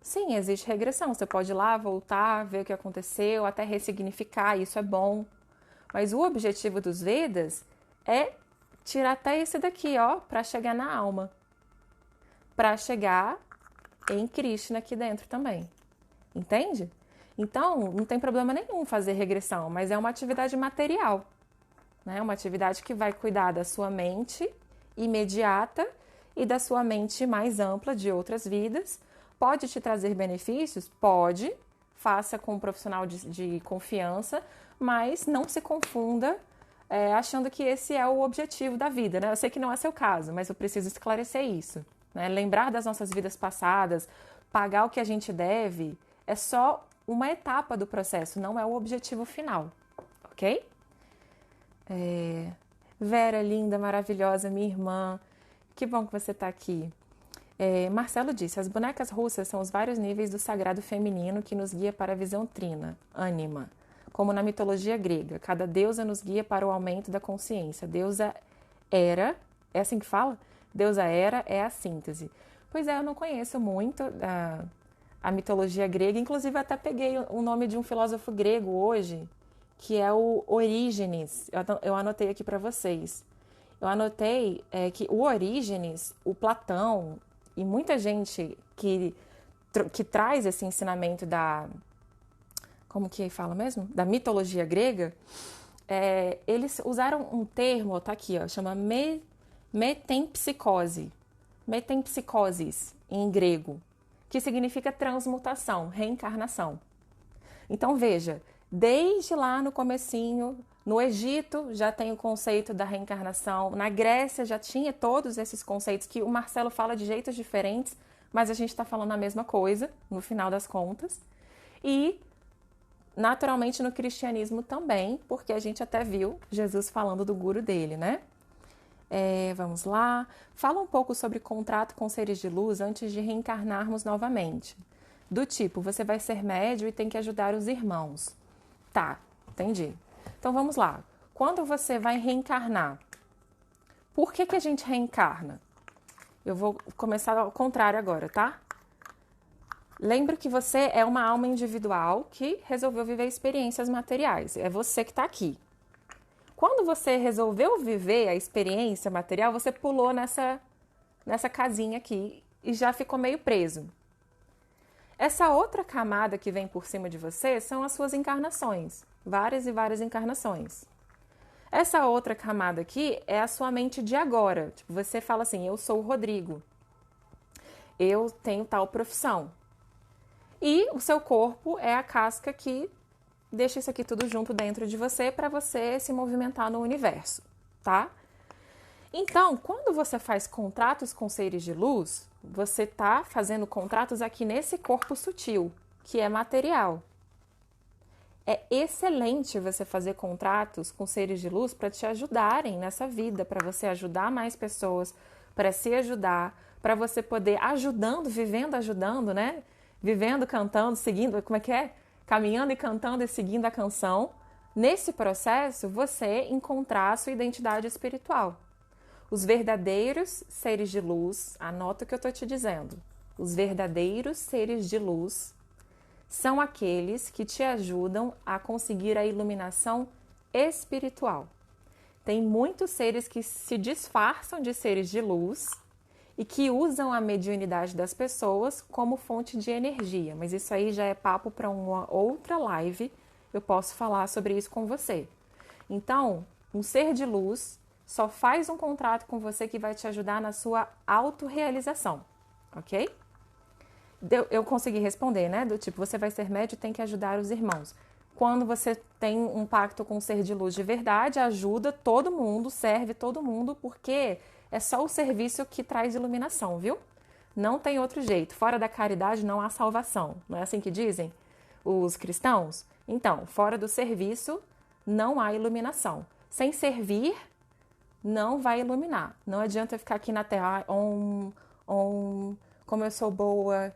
Sim, existe regressão. Você pode ir lá, voltar, ver o que aconteceu, até ressignificar, isso é bom. Mas o objetivo dos Vedas é tirar até esse daqui, ó, para chegar na alma. Para chegar em Krishna aqui dentro também. Entende? Então, não tem problema nenhum fazer regressão, mas é uma atividade material. Né? Uma atividade que vai cuidar da sua mente imediata e da sua mente mais ampla de outras vidas. Pode te trazer benefícios? Pode. Faça com um profissional de confiança, mas não se confunda achando que esse é o objetivo da vida. Né? Eu sei que não é seu caso, mas eu preciso esclarecer isso. Né? Lembrar das nossas vidas passadas, pagar o que a gente deve, é só uma etapa do processo, não é o objetivo final. Ok? Vera, linda, maravilhosa, minha irmã, que bom que você está aqui. Marcelo disse, as bonecas russas são os vários níveis do sagrado feminino que nos guia para a visão trina, ânima, como na mitologia grega. Cada deusa nos guia para o aumento da consciência. Deusa Hera, é assim que fala? Deusa Hera é a síntese. Pois é, eu não conheço muito a mitologia grega, inclusive até peguei o nome de um filósofo grego hoje, que é o Orígenes. Eu anotei aqui para vocês. Eu anotei que o Orígenes, o Platão e muita gente que traz esse ensinamento como que fala mesmo? Da mitologia grega, eles usaram um termo, tá aqui, ó, chama metempsicose. Metempsicosis, em grego, que significa transmutação, reencarnação. Então, veja, desde lá no comecinho, no Egito já tem o conceito da reencarnação, na Grécia já tinha todos esses conceitos que o Marcelo fala de jeitos diferentes, mas a gente está falando a mesma coisa, no final das contas. E, naturalmente, no cristianismo também, porque a gente até viu Jesus falando do guru dele, né? Vamos lá. Fala um pouco sobre contrato com seres de luz antes de reencarnarmos novamente. Do tipo, você vai ser médium e tem que ajudar os irmãos. Tá, entendi. Então vamos lá. Quando você vai reencarnar, por que a gente reencarna? Eu vou começar ao contrário agora, tá? Lembre que você é uma alma individual que resolveu viver experiências materiais. É você que está aqui. Quando você resolveu viver a experiência material, você pulou nessa casinha aqui e já ficou meio preso. Essa outra camada que vem por cima de você são as suas encarnações. Várias e várias encarnações. Essa outra camada aqui é a sua mente de agora. Tipo, você fala assim, eu sou o Rodrigo. Eu tenho tal profissão. E o seu corpo é a casca que deixa isso aqui tudo junto dentro de você para você se movimentar no universo, tá? Então, quando você faz contratos com seres de luz, você está fazendo contratos aqui nesse corpo sutil, que é material. É excelente você fazer contratos com seres de luz para te ajudarem nessa vida, para você ajudar mais pessoas, para se ajudar, para você poder vivendo ajudando, né? Vivendo, cantando, seguindo, como é que é? Caminhando e cantando e seguindo a canção. Nesse processo, você encontrar a sua identidade espiritual. Os verdadeiros seres de luz, anota o que eu estou te dizendo. Os verdadeiros seres de luz são aqueles que te ajudam a conseguir a iluminação espiritual. Tem muitos seres que se disfarçam de seres de luz e que usam a mediunidade das pessoas como fonte de energia, mas isso aí já é papo para uma outra live, eu posso falar sobre isso com você. Então, um ser de luz só faz um contrato com você que vai te ajudar na sua autorrealização, ok? Eu consegui responder, né? Do tipo, você vai ser médium, tem que ajudar os irmãos. Quando você tem um pacto com um ser de luz de verdade, ajuda todo mundo, serve todo mundo, porque é só o serviço que traz iluminação, viu? Não tem outro jeito. Fora da caridade não há salvação. Não é assim que dizem os cristãos? Então, fora do serviço não há iluminação. Sem servir, não vai iluminar. Não adianta ficar aqui na Terra, como eu sou boa,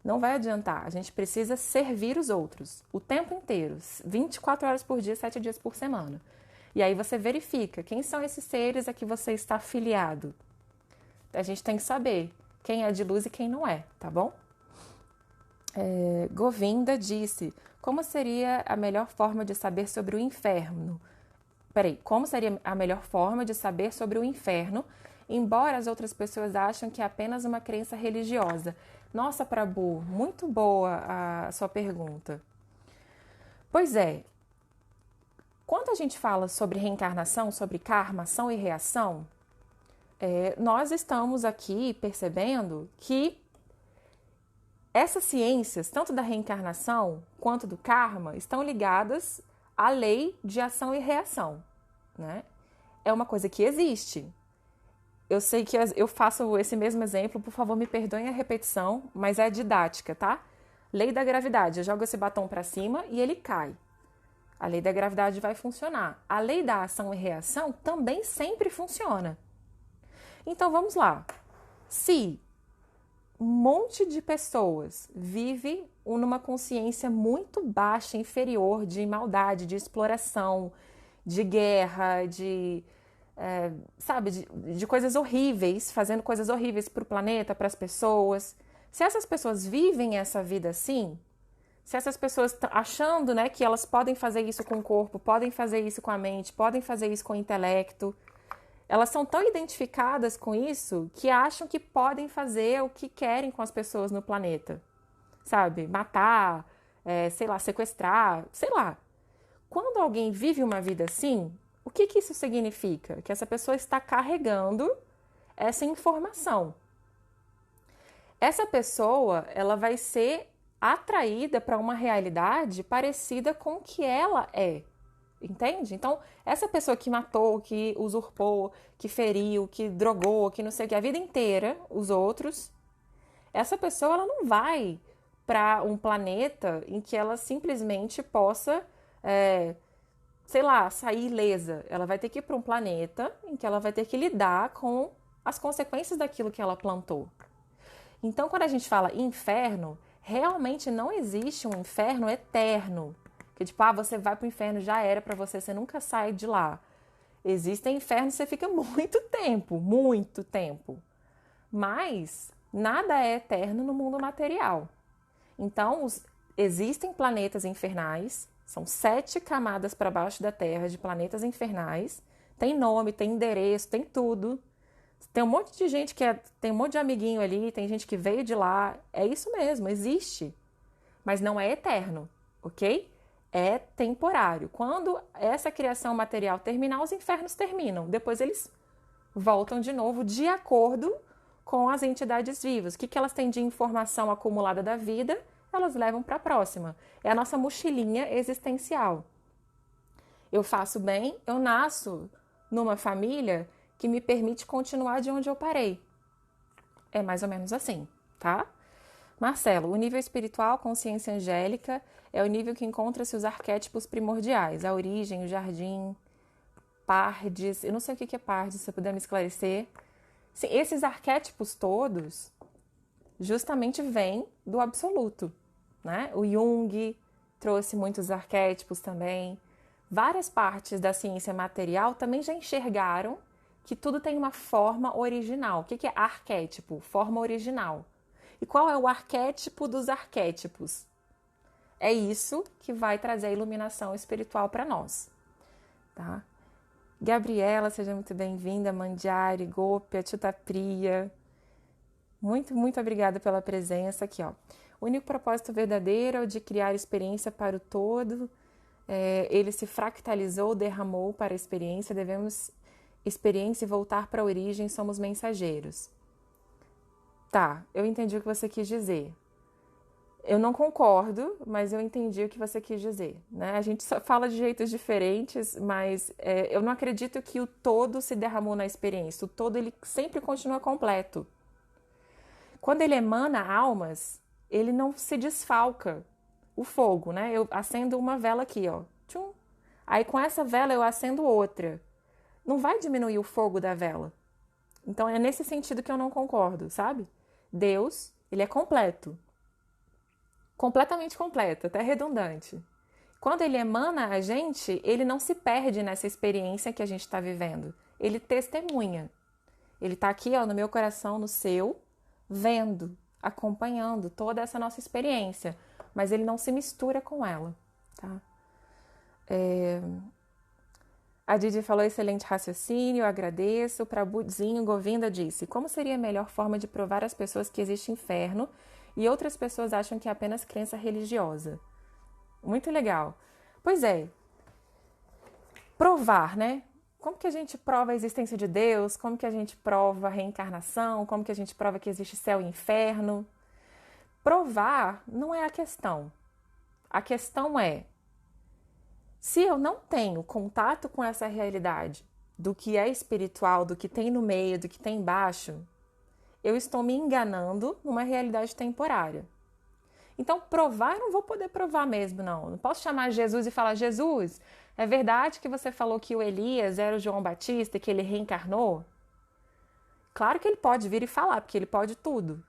não vai adiantar. A gente precisa servir os outros o tempo inteiro, 24 horas por dia, 7 dias por semana. E aí você verifica quem são esses seres a que você está afiliado. A gente tem que saber quem é de luz e quem não é, tá bom? Govinda disse, como seria a melhor forma de saber sobre o inferno? Como seria a melhor forma de saber sobre o inferno, embora as outras pessoas achem que é apenas uma crença religiosa? Nossa, Prabhu, muito boa a sua pergunta. Pois é, quando a gente fala sobre reencarnação, sobre karma, ação e reação, nós estamos aqui percebendo que essas ciências, tanto da reencarnação quanto do karma, estão ligadas à lei de ação e reação, né? É uma coisa que existe. Eu sei que eu faço esse mesmo exemplo, por favor, me perdoem a repetição, mas é didática, tá? Lei da gravidade, eu jogo esse batom para cima e ele cai. A lei da gravidade vai funcionar. A lei da ação e reação também sempre funciona. Então vamos lá. Se um monte de pessoas vive numa consciência muito baixa, inferior, de maldade, de exploração, de guerra, de coisas horríveis, fazendo coisas horríveis para o planeta, para as pessoas. Se essas pessoas vivem essa vida assim, se essas pessoas estão achando, né, que elas podem fazer isso com o corpo, podem fazer isso com a mente, podem fazer isso com o intelecto, elas são tão identificadas com isso que acham que podem fazer o que querem com as pessoas no planeta. Sabe? Matar, sequestrar, sei lá. Quando alguém vive uma vida assim, o que isso significa? Que essa pessoa está carregando essa informação. Essa pessoa, ela vai ser atraída para uma realidade parecida com o que ela é. Entende? Então, essa pessoa que matou, que usurpou, que feriu, que drogou, que não sei o que, a vida inteira, os outros, essa pessoa ela não vai para um planeta em que ela simplesmente possa, sair ilesa. Ela vai ter que ir para um planeta em que ela vai ter que lidar com as consequências daquilo que ela plantou. Então, quando a gente fala inferno, realmente não existe um inferno eterno. Que tipo, você vai pro inferno, já era pra você, você nunca sai de lá. Existem infernos, você fica muito tempo. Mas nada é eterno no mundo material. Então, existem planetas infernais, são 7 camadas para baixo da Terra de planetas infernais. Tem nome, tem endereço, tem tudo. Tem um monte de gente tem um monte de amiguinho ali, tem gente que veio de lá. É isso mesmo, existe. Mas não é eterno, ok? É temporário. Quando essa criação material terminar, os infernos terminam. Depois eles voltam de novo de acordo com as entidades vivas. O que elas têm de informação acumulada da vida, elas levam para a próxima. É a nossa mochilinha existencial. Eu faço bem, eu nasço numa família que me permite continuar de onde eu parei. É mais ou menos assim, tá? Marcelo, o nível espiritual, consciência angélica, é o nível que encontra-se os arquétipos primordiais, a origem, o jardim, Pardes, eu não sei o que é Pardes, se você puder me esclarecer. Sim, esses arquétipos todos justamente vêm do absoluto, né? O Jung trouxe muitos arquétipos também. Várias partes da ciência material também já enxergaram que tudo tem uma forma original. O que é arquétipo? Forma original. E qual é o arquétipo dos arquétipos? É isso que vai trazer a iluminação espiritual para nós, tá? Gabriela, seja muito bem-vinda, Mandiari, Gopi, Tita Priya. Muito, muito obrigada pela presença aqui, ó. O único propósito verdadeiro é o de criar experiência para o todo. Ele se fractalizou, derramou para a experiência. Devemos experiência e voltar para a origem, somos mensageiros. Tá, eu entendi o que você quis dizer. Eu não concordo, mas eu entendi o que você quis dizer, né? A gente só fala de jeitos diferentes, mas eu não acredito que o todo se derramou na experiência. O todo, ele sempre continua completo. Quando ele emana almas, ele não se desfalca. O fogo, né? Eu acendo uma vela aqui, ó. Tchum. Aí com essa vela eu acendo outra. Não vai diminuir o fogo da vela. Então é nesse sentido que eu não concordo, sabe? Deus, ele é completo. Completamente completo, até redundante. Quando ele emana a gente, ele não se perde nessa experiência que a gente está vivendo. Ele testemunha. Ele está aqui, ó, no meu coração, no seu, vendo, acompanhando toda essa nossa experiência. Mas ele não se mistura com ela, tá? A Didi falou excelente raciocínio, eu agradeço. Para Budzinho, Govinda disse, como seria a melhor forma de provar às pessoas que existe inferno e outras pessoas acham que é apenas crença religiosa? Muito legal. Pois é, provar, né? Como que a gente prova a existência de Deus? Como que a gente prova a reencarnação? Como que a gente prova que existe céu e inferno? Provar não é a questão. A questão é, se eu não tenho contato com essa realidade do que é espiritual, do que tem no meio, do que tem embaixo, eu estou me enganando numa realidade temporária. Então, provar, eu não vou poder provar mesmo, não. Não posso chamar Jesus e falar, Jesus, é verdade que você falou que o Elias era o João Batista e que ele reencarnou? Claro que ele pode vir e falar, porque ele pode tudo.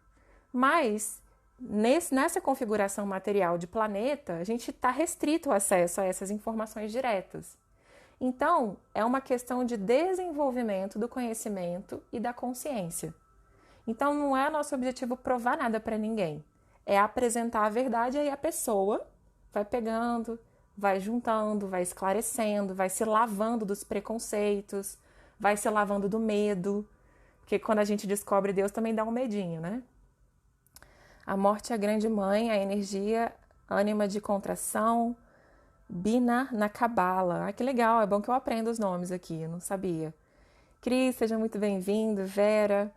Mas, nessa configuração material de planeta, a gente está restrito o acesso a essas informações diretas. Então, é uma questão de desenvolvimento do conhecimento e da consciência. Então, não é nosso objetivo provar nada para ninguém. É apresentar a verdade e aí a pessoa vai pegando, vai juntando, vai esclarecendo, vai se lavando dos preconceitos, vai se lavando do medo. Porque quando a gente descobre Deus também dá um medinho, né? A morte é a grande mãe, a energia, ânima de contração, Bina na Cabala. Ah, que legal, é bom que eu aprenda os nomes aqui, eu não sabia. Cris, seja muito bem-vindo. Vera,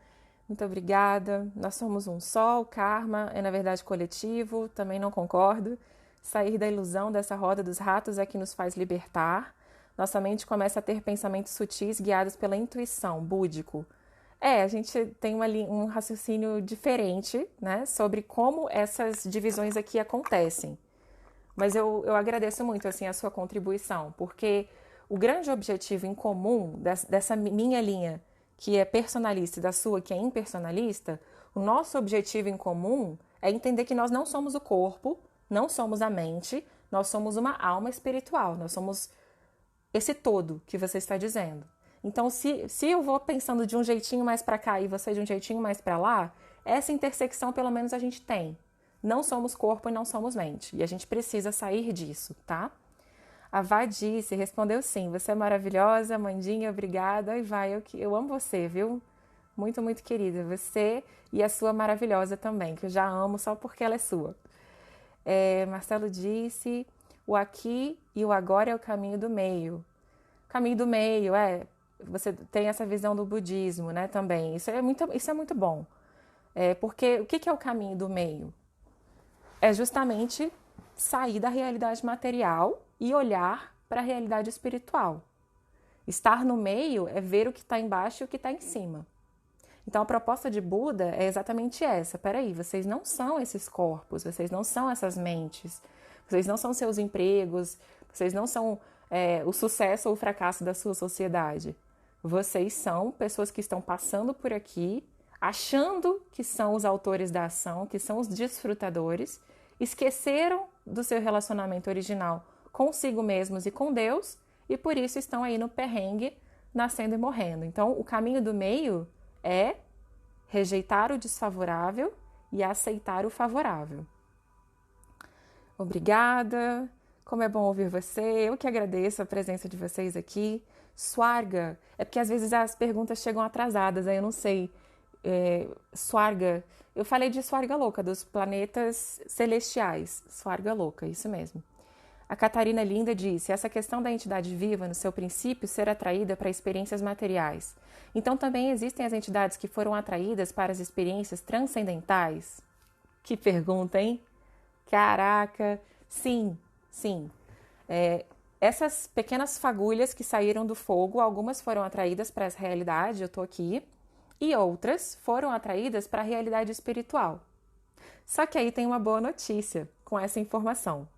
muito obrigada. Nós somos um só, o karma é na verdade coletivo, também não concordo. Sair da ilusão dessa roda dos ratos é que nos faz libertar. Nossa mente começa a ter pensamentos sutis guiados pela intuição, búdico. A gente tem um raciocínio diferente, né, sobre como essas divisões aqui acontecem. Mas eu agradeço muito, assim, a sua contribuição, porque o grande objetivo em comum dessa minha linha, que é personalista, e da sua, que é impersonalista, o nosso objetivo em comum é entender que nós não somos o corpo, não somos a mente, nós somos uma alma espiritual, nós somos esse todo que você está dizendo. Então, se eu vou pensando de um jeitinho mais para cá e você de um jeitinho mais para lá, essa intersecção pelo menos a gente tem. Não somos corpo e não somos mente. E a gente precisa sair disso, tá? A Vá disse, respondeu sim. Você é maravilhosa, Mandinha, obrigada. E vai, eu amo você, viu? Muito, muito querida. Você e a sua maravilhosa também, que eu já amo só porque ela é sua. Marcelo disse, o aqui e o agora é o caminho do meio. Caminho do meio, você tem essa visão do budismo, né, também. Isso é muito bom. Porque o que é o caminho do meio? É justamente sair da realidade material e olhar para a realidade espiritual. Estar no meio é ver o que está embaixo e o que está em cima. Então a proposta de Buda é exatamente essa. Peraí, vocês não são esses corpos, vocês não são essas mentes, vocês não são seus empregos, vocês não são o sucesso ou o fracasso da sua sociedade. Vocês são pessoas que estão passando por aqui, achando que são os autores da ação, que são os desfrutadores, esqueceram do seu relacionamento original consigo mesmos e com Deus, e por isso estão aí no perrengue, nascendo e morrendo. Então, o caminho do meio é rejeitar o desfavorável e aceitar o favorável. Obrigada, como é bom ouvir você, eu que agradeço a presença de vocês aqui. Swarga, é porque às vezes as perguntas chegam atrasadas, aí eu não sei. Swarga, eu falei de Swarga Louca, dos planetas celestiais. Swarga Louca, isso mesmo. A Catarina Linda disse, essa questão da entidade viva, no seu princípio, ser atraída para experiências materiais. Então também existem as entidades que foram atraídas para as experiências transcendentais? Que pergunta, hein? Caraca! Sim. Essas pequenas fagulhas que saíram do fogo, algumas foram atraídas para essa realidade, eu estou aqui, e outras foram atraídas para a realidade espiritual. Só que aí tem uma boa notícia com essa informação.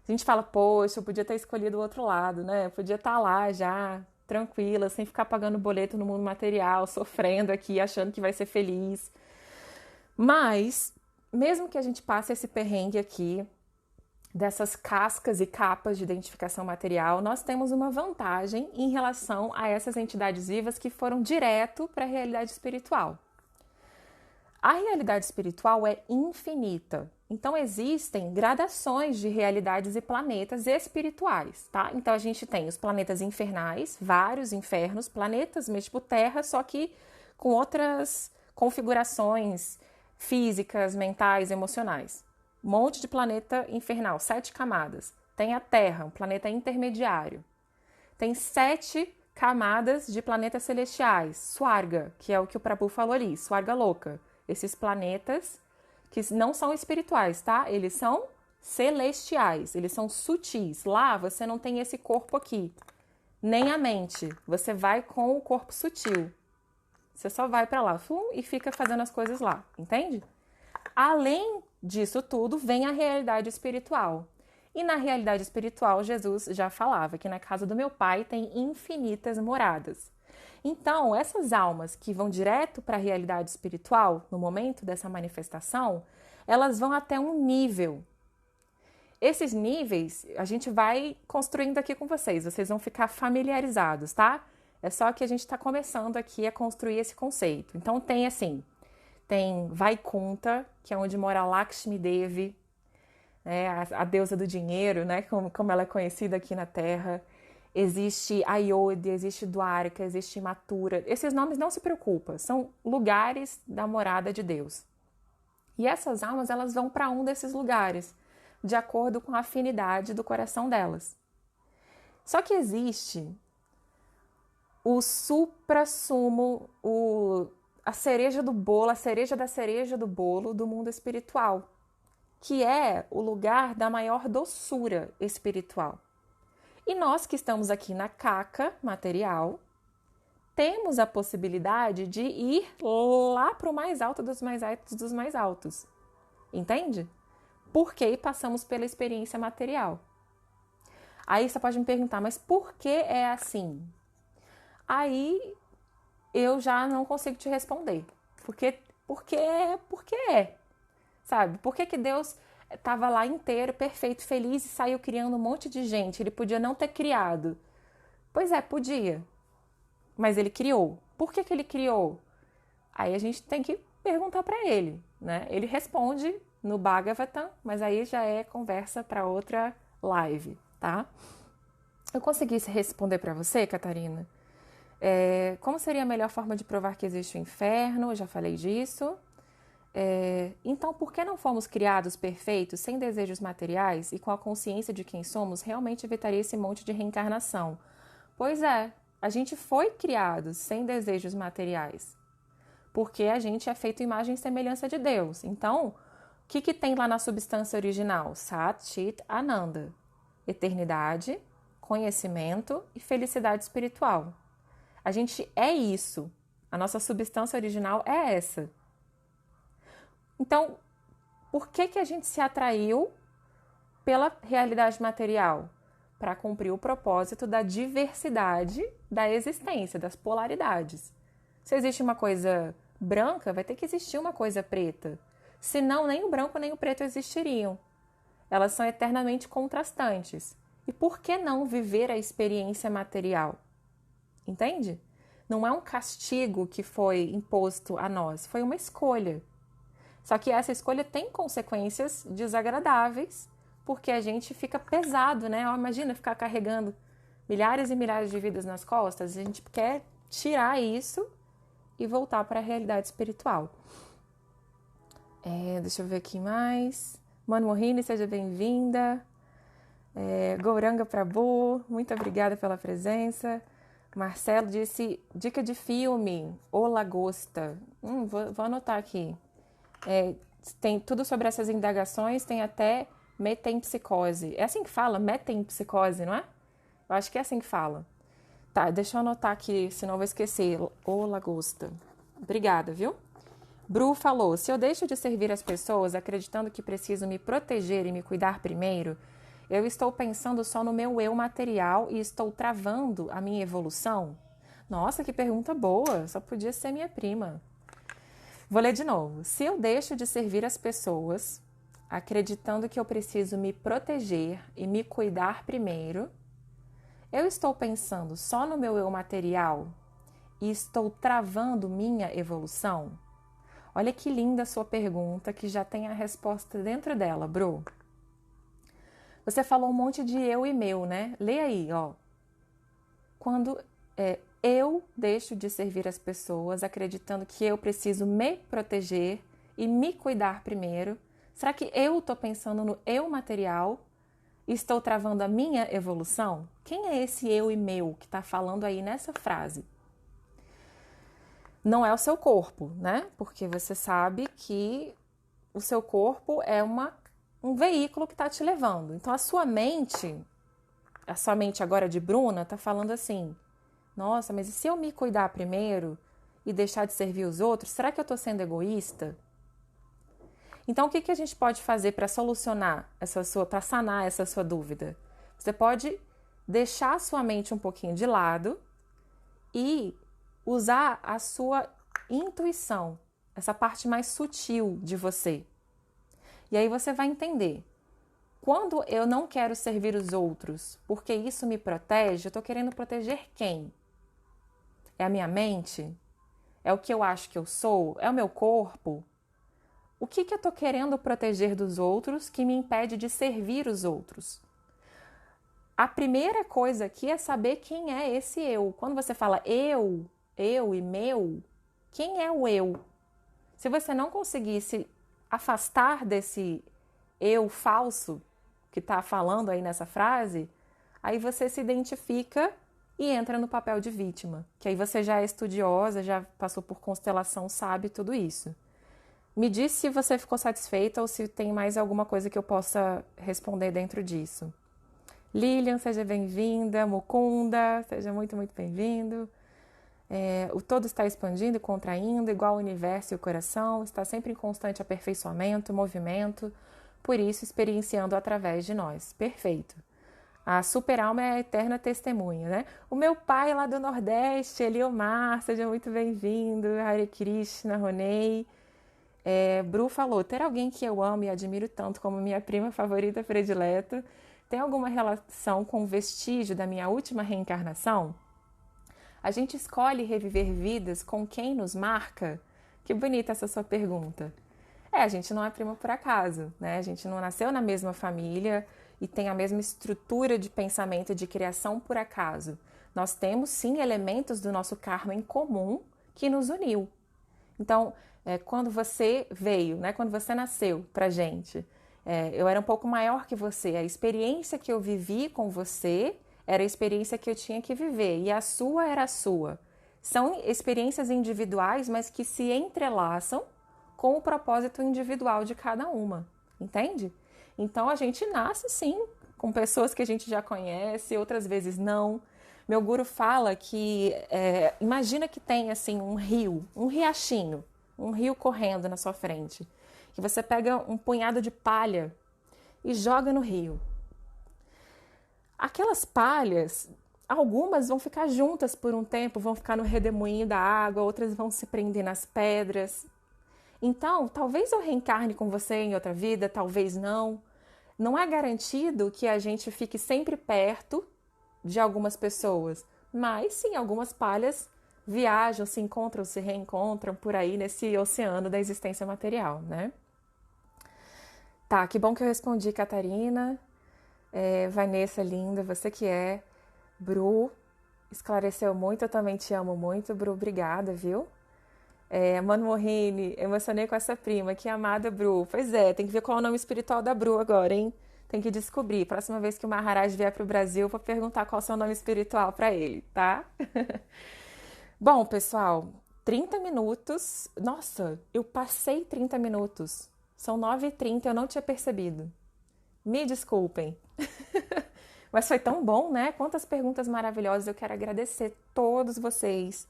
A gente fala, poxa, eu podia ter escolhido o outro lado, né? Eu podia estar lá já, tranquila, sem ficar pagando boleto no mundo material, sofrendo aqui, achando que vai ser feliz. Mas, mesmo que a gente passe esse perrengue aqui, dessas cascas e capas de identificação material, nós temos uma vantagem em relação a essas entidades vivas que foram direto para a realidade espiritual. A realidade espiritual é infinita, então existem gradações de realidades e planetas espirituais, tá? Então a gente tem os planetas infernais, vários infernos, planetas mesmo tipo Terra, só que com outras configurações físicas, mentais, emocionais. Um monte de planeta infernal, 7 camadas. Tem a Terra, um planeta intermediário. Tem 7 camadas de planetas celestiais, Swarga, que é o que o Prabhu falou ali, Swarga louca. Esses planetas que não são espirituais, tá? Eles são celestiais, eles são sutis. Lá você não tem esse corpo aqui, nem a mente. Você vai com o corpo sutil. Você só vai para lá e fica fazendo as coisas lá, entende? Além disso tudo, vem a realidade espiritual. E na realidade espiritual, Jesus já falava que na casa do meu Pai tem infinitas moradas. Então, essas almas que vão direto para a realidade espiritual, no momento dessa manifestação, elas vão até um nível. Esses níveis a gente vai construindo aqui com vocês vão ficar familiarizados, tá? É só que a gente está começando aqui a construir esse conceito. Então, tem Vaikunta, que é onde mora Lakshmi Devi, né, a deusa do dinheiro, né, como ela é conhecida aqui na Terra. Existe Ayodhya, existe Dwarka, existe Mathura. Esses nomes não se preocupa, são lugares da morada de Deus. E essas almas, elas vão para um desses lugares, de acordo com a afinidade do coração delas. Só que existe o supra-sumo, a cereja do bolo, a cereja da cereja do bolo do mundo espiritual, que é o lugar da maior doçura espiritual. E nós que estamos aqui na caca material, temos a possibilidade de ir lá para o mais alto dos mais altos dos mais altos. Entende? Porque passamos pela experiência material. Aí você pode me perguntar, mas por que é assim? Aí eu já não consigo te responder. Porque é. Sabe? Por que Deus estava lá inteiro, perfeito, feliz e saiu criando um monte de gente? Ele podia não ter criado. Pois é, podia. Mas ele criou. Por que ele criou? Aí a gente tem que perguntar para ele, né? Ele responde no Bhagavatam, mas aí já é conversa para outra live, tá? Eu consegui responder para você, Catarina? Como seria a melhor forma de provar que existe o inferno? Eu já falei disso. Então, por que não fomos criados perfeitos, sem desejos materiais e com a consciência de quem somos, realmente evitaria esse monte de reencarnação? Pois é, a gente foi criado sem desejos materiais, porque a gente é feito imagem e semelhança de Deus. Então, o que tem lá na substância original? Sat, Chit, Ananda. Eternidade, conhecimento e felicidade espiritual. A gente é isso. A nossa substância original é essa. Então, por que a gente se atraiu pela realidade material? Para cumprir o propósito da diversidade da existência, das polaridades. Se existe uma coisa branca, vai ter que existir uma coisa preta. Senão, nem o branco nem o preto existiriam. Elas são eternamente contrastantes. E por que não viver a experiência material? Entende? Não é um castigo que foi imposto a nós, foi uma escolha. Só que essa escolha tem consequências desagradáveis, porque a gente fica pesado, né? Imagina ficar carregando milhares e milhares de vidas nas costas. A gente quer tirar isso e voltar para a realidade espiritual. Deixa eu ver aqui mais. Manmohini, seja bem-vinda. Gauranga Prabhu, muito obrigada pela presença. Marcelo disse, dica de filme, O Lagosta. Vou anotar aqui. Tem tudo sobre essas indagações, tem até metempsicose. É assim que fala? Metempsicose, não é? Eu acho que é assim que fala. Tá, deixa eu anotar aqui, senão eu vou esquecer. O Lagosta. Obrigada, viu? Bru falou, se eu deixo de servir as pessoas acreditando que preciso me proteger e me cuidar primeiro, Eu estou pensando só no meu eu material e estou travando a minha evolução? Nossa, que pergunta boa! Só podia ser minha prima. Vou ler de novo. Se eu deixo de servir as pessoas, acreditando que eu preciso me proteger e me cuidar primeiro, eu estou pensando só no meu eu material e estou travando minha evolução? Olha que linda a sua pergunta, que já tem a resposta dentro dela, Bru. Você falou um monte de eu e meu, né? Lê aí, ó. Quando eu deixo de servir as pessoas, acreditando que eu preciso me proteger e me cuidar primeiro, será que eu estou pensando no eu material e estou travando a minha evolução? Quem é esse eu e meu que está falando aí nessa frase? Não é o seu corpo, né? Porque você sabe que o seu corpo é um veículo que está te levando. Então a sua mente agora de Bruna, está falando assim: nossa, mas e se eu me cuidar primeiro e deixar de servir os outros, será que eu estou sendo egoísta? Então o que a gente pode fazer para solucionar para sanar essa sua dúvida? Você pode deixar a sua mente um pouquinho de lado e usar a sua intuição, essa parte mais sutil de você. E aí você vai entender. Quando eu não quero servir os outros porque isso me protege, eu estou querendo proteger quem? É a minha mente? É o que eu acho que eu sou? É o meu corpo? O que eu estou querendo proteger dos outros que me impede de servir os outros? A primeira coisa aqui é saber quem é esse eu. Quando você fala eu e meu, quem é o eu? Se você não conseguir se afastar desse eu falso que está falando aí nessa frase, aí você se identifica e entra no papel de vítima, que aí você já é estudiosa, já passou por constelação, sabe tudo isso. Me diz se você ficou satisfeita ou se tem mais alguma coisa que eu possa responder dentro disso. Lilian, seja bem-vinda. Mukunda, seja muito, muito bem-vindo. O todo está expandindo e contraindo, igual o universo e o coração, está sempre em constante aperfeiçoamento, movimento, por isso experienciando através de nós. Perfeito. A super-alma é a eterna testemunha, né? O meu pai lá do Nordeste, Eliomar, seja muito bem-vindo. Hare Krishna, Ronei. Bru falou, ter alguém que eu amo e admiro tanto como minha prima favorita predileta, tem alguma relação com o vestígio da minha última reencarnação? A gente escolhe reviver vidas com quem nos marca? Que bonita essa sua pergunta. A gente não é primo por acaso, né? A gente não nasceu na mesma família e tem a mesma estrutura de pensamento e de criação por acaso. Nós temos, sim, elementos do nosso karma em comum que nos uniu. Então, quando você veio, né? Quando você nasceu pra gente, eu era um pouco maior que você. A experiência que eu vivi com você era a experiência que eu tinha que viver e a sua era a sua. São experiências individuais, mas que se entrelaçam com o propósito individual de cada uma, entende? Então a gente nasce sim com pessoas que a gente já conhece, outras vezes não. Meu guru fala que imagina que tem assim um rio, um riachinho, um rio correndo na sua frente, que você pega um punhado de palha e joga no rio. Aquelas palhas, algumas vão ficar juntas por um tempo, vão ficar no redemoinho da água, outras vão se prender nas pedras. Então, talvez eu reencarne com você em outra vida, talvez não. Não é garantido que a gente fique sempre perto de algumas pessoas, mas sim, algumas palhas viajam, se encontram, se reencontram por aí nesse oceano da existência material, né? Tá, que bom que eu respondi, Catarina. Vanessa, linda, você que é. Bru, esclareceu muito, eu também te amo muito, Bru, obrigada, viu? Mano Mohini, emocionei com essa prima, que amada Bru. Pois tem que ver qual é o nome espiritual da Bru agora, hein? Tem que descobrir. Próxima vez que o Maharaj vier pro Brasil, vou perguntar qual é o seu nome espiritual para ele, tá? Bom, pessoal, 30 minutos. Nossa, eu passei 30 minutos. São 9h30, eu não tinha percebido. Me desculpem. Mas foi tão bom, né? Quantas perguntas maravilhosas. Eu quero agradecer todos vocês.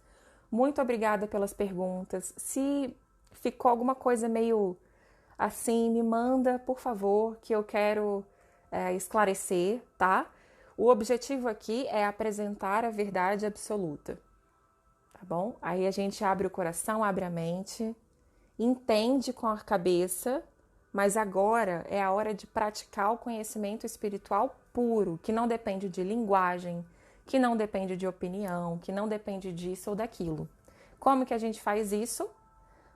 Muito obrigada pelas perguntas. Se ficou alguma coisa meio assim, me manda, por favor, que eu quero esclarecer, tá? O objetivo aqui é apresentar a verdade absoluta, tá bom? Aí a gente abre o coração, abre a mente, entende com a cabeça, mas agora é a hora de praticar o conhecimento espiritual puro, que não depende de linguagem, que não depende de opinião, que não depende disso ou daquilo. Como que a gente faz isso?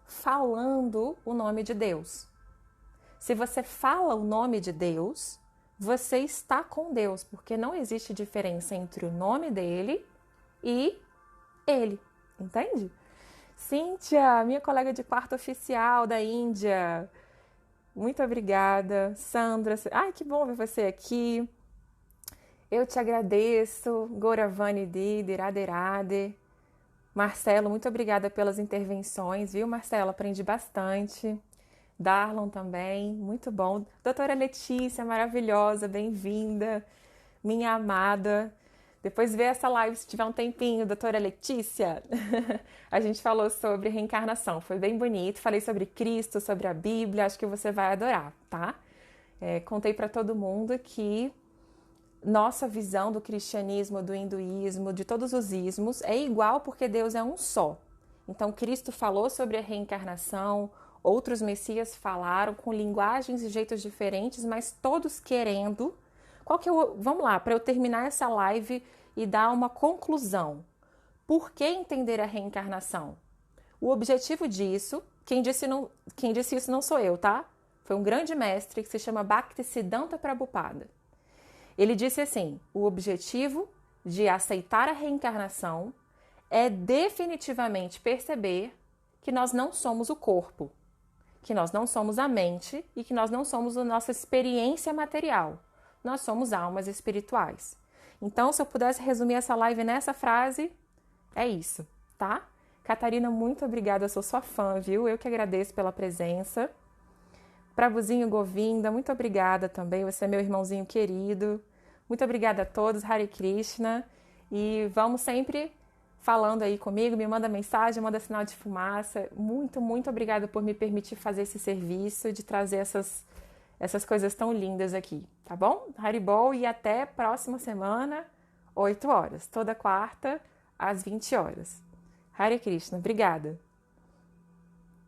Falando o nome de Deus. Se você fala o nome de Deus, você está com Deus, porque não existe diferença entre o nome dele e ele, entende? Cíntia, minha colega de quarto oficial da Índia, muito obrigada. Sandra, ai que bom ver você aqui. Eu te agradeço. Goravani Didi, Raderade. Marcelo, muito obrigada pelas intervenções, viu, Marcelo? Aprendi bastante. Darlon também, muito bom. Doutora Letícia, maravilhosa, bem-vinda. Minha amada. Depois vê essa live se tiver um tempinho, doutora Letícia. A gente falou sobre reencarnação, foi bem bonito. Falei sobre Cristo, sobre a Bíblia, acho que você vai adorar, tá? Contei para todo mundo que nossa visão do cristianismo, do hinduísmo, de todos os ismos é igual porque Deus é um só. Então Cristo falou sobre a reencarnação, outros messias falaram com linguagens e jeitos diferentes, mas todos querendo. Vamos lá, para eu terminar essa live e dar uma conclusão. Por que entender a reencarnação? O objetivo disso, quem disse isso não sou eu, tá? Foi um grande mestre que se chama Bhaktisiddhanta Prabhupada. Ele disse assim: o objetivo de aceitar a reencarnação é definitivamente perceber que nós não somos o corpo, que nós não somos a mente e que nós não somos a nossa experiência material. Nós somos almas espirituais. Então, se eu pudesse resumir essa live nessa frase, é isso, tá? Catarina, muito obrigada, eu sou sua fã, viu? Eu que agradeço pela presença. Prabhuzinho Govinda, muito obrigada também, você é meu irmãozinho querido. Muito obrigada a todos, Hare Krishna. E vamos sempre falando aí comigo, me manda mensagem, manda sinal de fumaça. Muito, muito obrigada por me permitir fazer esse serviço, de trazer essas coisas tão lindas aqui, tá bom? Haribol e até próxima semana, 8 horas, toda quarta às 20 horas. Hare Krishna, obrigada.